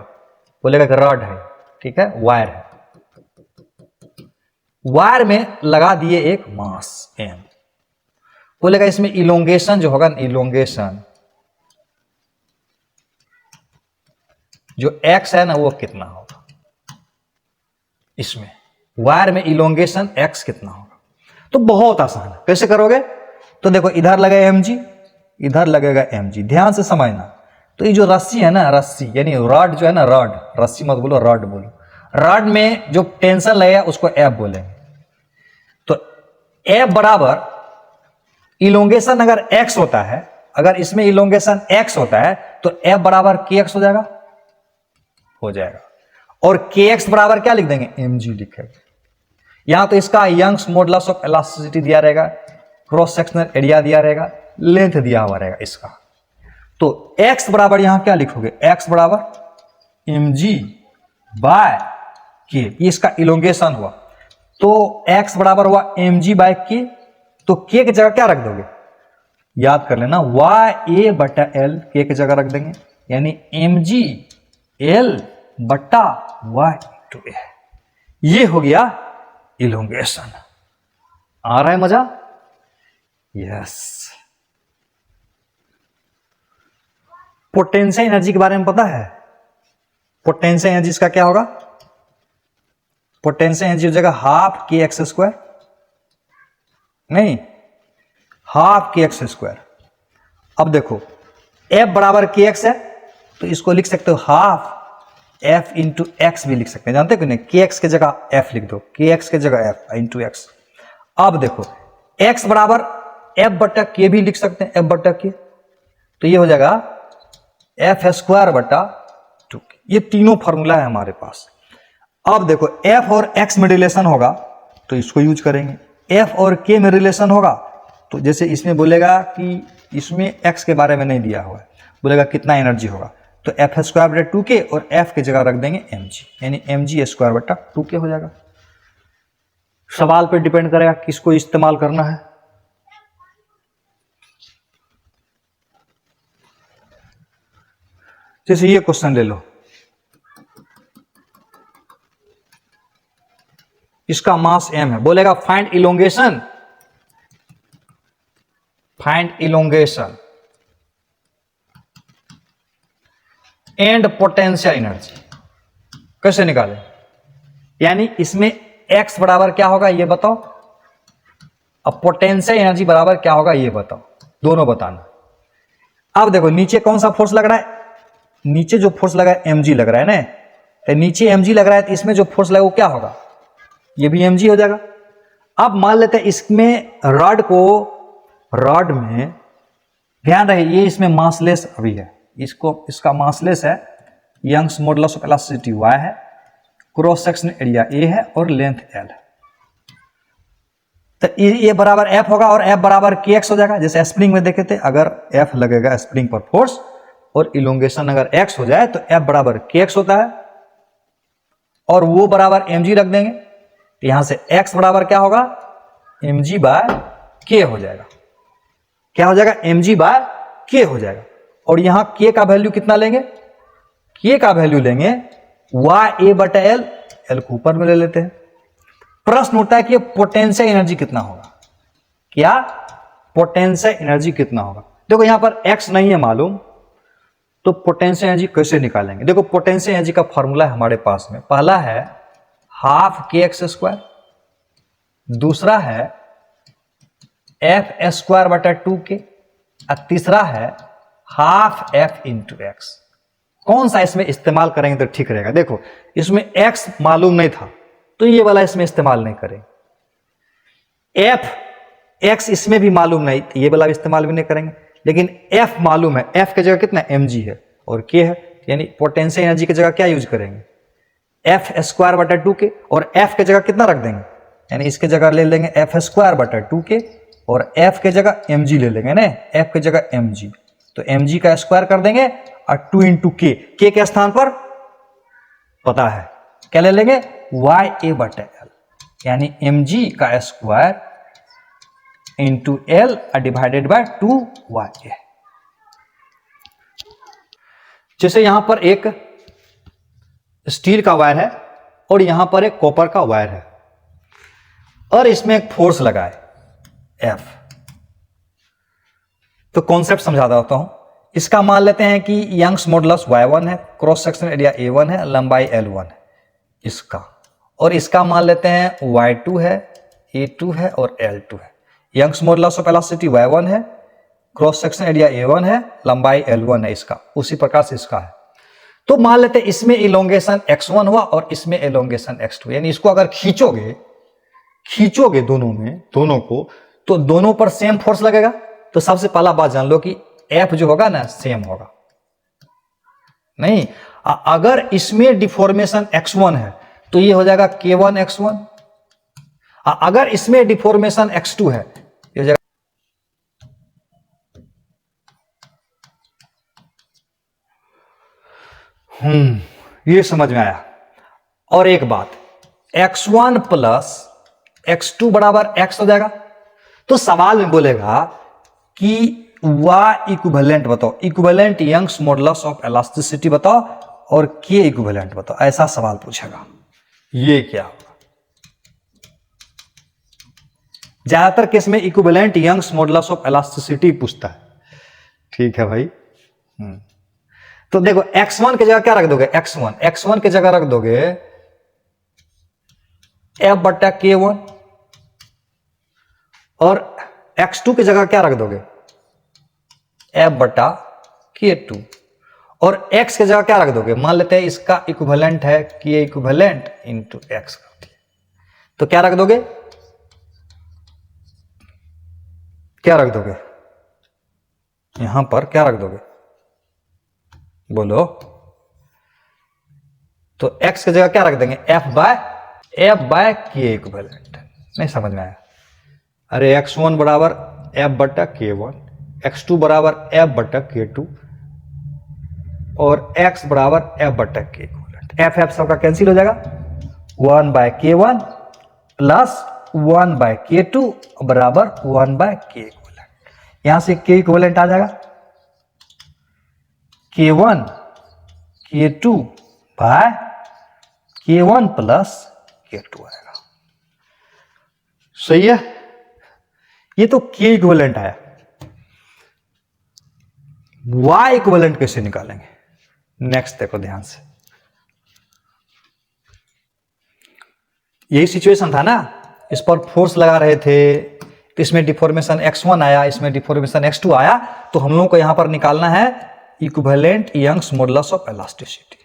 बोलेगा कि रॉड है, ठीक है, वायर है, वायर में लगा दिए एक मास m, बोलेगा इसमें इलोंगेशन जो होगा, इलोंगेशन जो x है ना वो कितना होगा, इसमें वायर में इलोंगेशन x कितना होगा। तो बहुत आसान है, कैसे करोगे, तो देखो इधर लगेगा mg, इधर लगेगा mg, ध्यान से समझना। तो ये जो रस्सी है ना, रस्सी यानी रॉड जो है ना, रॉड, रस्सी मत बोलो, रॉड बोलो, रॉड में जो टेंशन लगेगा उसको F बोलेंगे। तो F बराबर इलोंगेशन अगर x होता है, अगर इसमें इलोंगेशन x होता है तो F बराबर kx हो जाएगा, और kx बराबर क्या लिख देंगे, mg लिखेंगे। यहां तो इसका यंग्स मॉडुलस ऑफ इलास्टिसिटी दिया रहेगा, क्रॉस सेक्शनल एरिया दिया रहेगा, लेंथ दिया हुआ रहेगा इसका। तो x बराबर यहां क्या लिखोगे, x बराबर mg बाय k, ये इसका इलोंगेशन हुआ। तो x बराबर हुआ mg बाय k, तो k की जगह क्या रख दोगे, याद कर लेना y a बटा l, k की जगह रख देंगे, यानी mg l बटा y टू a। ये हो गया इलोंगेशन। आ रहा है मजा? यस। पोटेंशियल एनर्जी के बारे में पता है? पोटेंशियल एनर्जी इसका क्या होगा? पोटेंशियल एनर्जी हो जाएगा हाफ के एक्स स्क्वायर, नहीं, हाफ के एक्स स्क्वायर। अब देखो एफ बराबर के एक्स है, तो इसको लिख सकते हो हाफ एफ इंटू एक्स भी लिख सकते हैं, जानते हो कि नहीं? के एक्स की जगह एफ लिख दो, के एक्स की जगह एफ इंटू एक्स। अब देखो एक्स बराबर एफ बटा के भी लिख सकते हैं, एफ बटा के, तो ये हो जाएगा एफ स्क्वायर बटा 2k। ये तीनों फॉर्मूला है हमारे पास। अब देखो एफ और एक्स में रिलेशन होगा तो इसको यूज करेंगे, एफ और के में रिलेशन होगा तो जैसे इसमें बोलेगा कि इसमें एक्स के बारे में नहीं दिया हुआ है, बोलेगा कितना एनर्जी होगा, तो एफ स्क्वायर बटा 2k और एफ की जगह रख देंगे mg, यानी mg स्क्वायर बटा 2k हो जाएगा। सवाल पे डिपेंड करेगा किसको इस्तेमाल करना है। जैसे ये क्वेश्चन ले लो, इसका मास m है, बोलेगा find elongation, find elongation and potential energy. कैसे निकालें? यानी इसमें x बराबर क्या होगा ये बताओ, अब पोटेंशियल एनर्जी बराबर क्या होगा ये बताओ, दोनों बताना। अब देखो नीचे कौन सा फोर्स लग रहा है, नीचे जो फोर्स लगा है mg लग रहा है ना, तो नीचे mg लग रहा है तो इसमें जो फोर्स लगा वो क्या होगा, ये भी mg हो जाएगा। अब मान लेते हैं इसमें रॉड में ध्यान रहे ये इसमें मासलेस अभी है, इसका मासलेस है, Young's modulus of elasticity y है, क्रॉस सेक्शन एरिया a है और लेंथ l है। तो ये बराबर f होगा और f बराबर kx हो जाएगा। जैसे स्प्रिंग में देखे थे, अगर f लगेगा स्प्रिंग पर फोर्स और इलोंगेशन अगर x हो जाए तो f बराबर kx होता है, और वो बराबर mg रख देंगे, तो यहां से x बराबर क्या होगा, mg बाय k हो जाएगा। क्या हो जाएगा? mg बाय k हो जाएगा। और यहां k का वैल्यू कितना लेंगे, k का वैल्यू लेंगे ya बटा l, l को ऊपर में ले लेते हैं। प्रश्न उठता है कि पोटेंशियल एनर्जी कितना होगा, क्या पोटेंशियल एनर्जी कितना होगा। देखो यहां पर x नहीं है मालूम, तो पोटेंशियल एनर्जी कैसे निकालेंगे। देखो पोटेंशियल एनर्जी का फॉर्मूला है हमारे पास में, पहला है हाफ के एक्स स्क्वायर, दूसरा है एफ स्क्वायर बटा 2k, और तीसरा है हाफ एफ इंटू एक्स। कौन सा इसमें इस्तेमाल करेंगे तो ठीक रहेगा। देखो इसमें x मालूम नहीं था तो ये वाला इसमें इस्तेमाल नहीं करेंगे, x इसमें भी मालूम नहीं तो ये वाला इस्तेमाल भी नहीं करेंगे, लेकिन f मालूम है, f की जगह कितना mg है और k है, यानी पोटेंशियल एनर्जी की जगह क्या यूज करेंगे, एफ स्क्वायर बटा 2k, और f की जगह कितना रख देंगे, यानी इसके जगह ले लेंगे एफ स्क्वायर बटा 2k और f की जगह mg ले लेंगे ना, f की जगह mg, तो mg का स्क्वायर कर देंगे और 2 इंटू k के स्थान पर पता है क्या ले लेंगे, ya बटा l, यानी mg का square into l divided by 2ya। जैसे यहां पर एक स्टील का वायर है और यहां पर एक कॉपर का वायर है और इसमें एक फोर्स लगा है F। तो कॉन्सेप्ट समझा देता हूं। इसका मान लेते हैं कि यंग्स मॉडुलस y1 है, क्रॉस सेक्शन एरिया a1 है, लंबाई l1 है इसका, और इसका मान लेते हैं y2 है, a2 है और l2 है। Young's modulus of elasticity y1 है, क्रॉस सेक्शन एरिया a1 है, लंबाई l1 है इसका, उसी प्रकार से इसका है। तो मान लेते हैं इसमें इलोंगेशन x1 हुआ और इसमें इलोंगेशन x2, यानी इसको अगर खींचोगे दोनों को तो दोनों पर सेम फोर्स लगेगा। तो सबसे पहला बात जान लो कि F जो होगा ना सेम होगा नहीं। अगर इसमें डिफॉर्मेशन x1 है तो ये हो जाएगा k1 x1, अगर इसमें डिफॉर्मेशन x2 है ये हो जाएगा ये समझ में आया। और एक बात x1 प्लस x2 बराबर x हो जाएगा। तो सवाल में बोलेगा कि y इक्विवेलेंट बताओ, equivalent Young's modulus of elasticity बताओ और k इक्विवेलेंट बताओ, ऐसा सवाल पूछेगा। ये क्या होगा, ज्यादातर केस में equivalent Young's modulus of elasticity पूछता है। ठीक है भाई। तो देखो x1 की जगह क्या रख दोगे, x1 की जगह रख दोगे F/K1 और x2 की जगह क्या रख दोगे, F/K2 और x की जगह क्या रख दोगे, मान लेते हैं इसका इक्विवेलेंट है K इक्विवेलेंट इंटू x, तो क्या रख दोगे, क्या रख दोगे यहां पर, क्या रख दोगे बोलो। तो x की जगह क्या रख देंगे, F/K इक्विवेलेंट। नहीं समझ में आया, अरे x1 बराबर F/K1, x2 बराबर F/K2 और x बराबर F/K इक्विवेलेंट। F सबका कैंसिल हो जाएगा, 1/K1 प्लस 1/K2 बराबर 1/K इक्विवेलेंट। यहां से K इक्विवेलेंट आ जाएगा K1 K2 bye K1 plus K2 आएगा। सही है, ये तो K इक्विवेलेंट आया। Y इक्विवेलेंट कैसे निकालेंगे, नेक्स्ट देखो ध्यान से। यही सिचुएशन था ना, इस पर फोर्स लगा रहे थे, तो इसमें डिफॉर्मेशन x1 आया, इसमें डिफॉर्मेशन x2 आया, तो हम लोगों को यहां पर निकालना है equivalent Young's modulus of elasticity.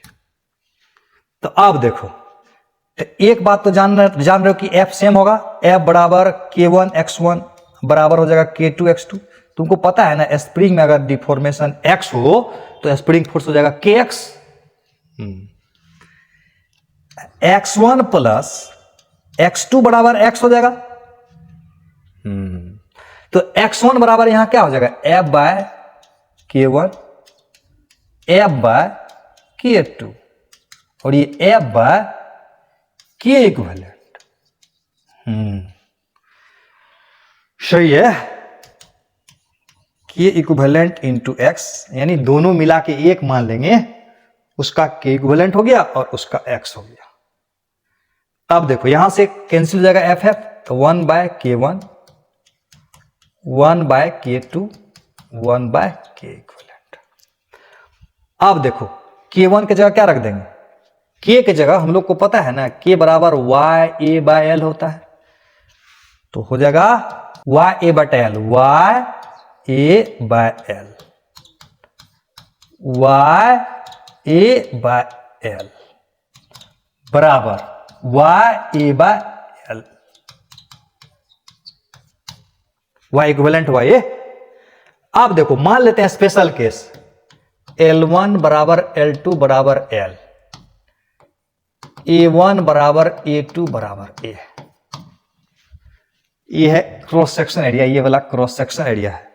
तो अब देखो, तो एक बात तो जान रहे हो कि F सेम होगा, F बराबर K1 x1 बराबर हो जाएगा K2 x2। तुमको पता है ना, स्प्रिंग में अगर डिफॉर्मेशन x हो तो स्प्रिंग फोर्स हो जाएगा kx। x1 प्लस x2 बराबर x हो जाएगा। तो x1 बराबर यहां क्या हो जाएगा, F/K1 F/K2 और ये F/K इक्विवेलेंट। सही है, K इक्विवेलेंट इंटू x, यानी दोनों मिला के एक मान लेंगे, उसका K इक्विवेलेंट हो गया और उसका x हो गया। अब देखो यहां से कैंसिल हो जाएगा F, तो 1/K1 1/K2 1/K इक्विवेलेंट। अब देखो K1 की जगह क्या रख देंगे, K की जगह हम लोग को पता है ना K बराबर YA/L होता है, तो हो जाएगा YA/L YA/L YA/L बराबर YA/L, Y इक्विवेलेंट YA। अब देखो मान लेते हैं स्पेशल केस, L1 बराबर L2 बराबर L, A1 बराबर A2 बराबर A। ये है क्रॉस सेक्शन एरिया, ये वाला क्रॉस सेक्शन एरिया है।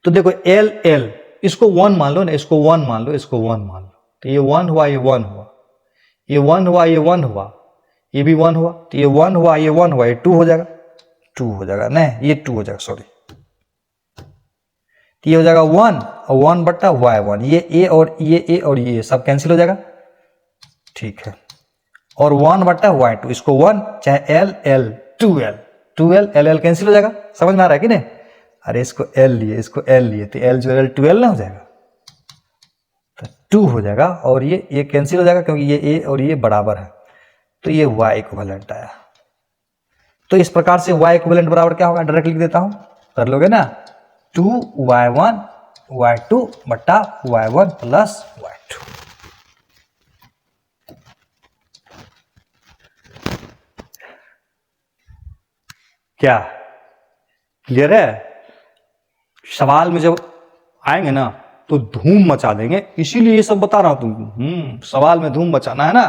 तो देखो L L, इसको 1 मान लो ना, इसको 1 मान लो, इसको 1 मान लो, तो ये 1 हुआ, ये 1 हुआ, ये 1 हुआ, ये 1 हुआ, ये भी 1 हुआ, तो ये 1 हुआ, ये 1 हुआ, ये 2 हो जाएगा, 2 हो जाएगा, नहीं ये 2 हो जाएगा, सॉरी, तो ये हो जाएगा 1 और 1/Y1, ये A और ये सब कैंसिल हो जाएगा। ठीक है, और 1/Y2, इसको 1 चाहे L L 2L 2L L L cancel हो जाएगा। समझ में आ रहा है कि नहीं, अरे इसको L लिए, इसको L लिए, तो L जो L 2L ना हो जाएगा, तो 2 हो जाएगा, और ये कैंसिल हो जाएगा क्योंकि ये A और ये बराबर है, तो ये Y इक्विवेलेंट आया। तो इस प्रकार से Y इक्विवेलेंट बराबर क्या होगा, डायरेक्ट लिख देता हूं, कर लोगे ना, 2Y1 Y2 बट्टा Y1 प्लस Y2। क्या क्लियर है, सवाल में जब आएंगे ना तो धूम मचा देंगे, इसीलिए ये सब बता रहा हूं तुमको। सवाल में धूम मचाना है ना,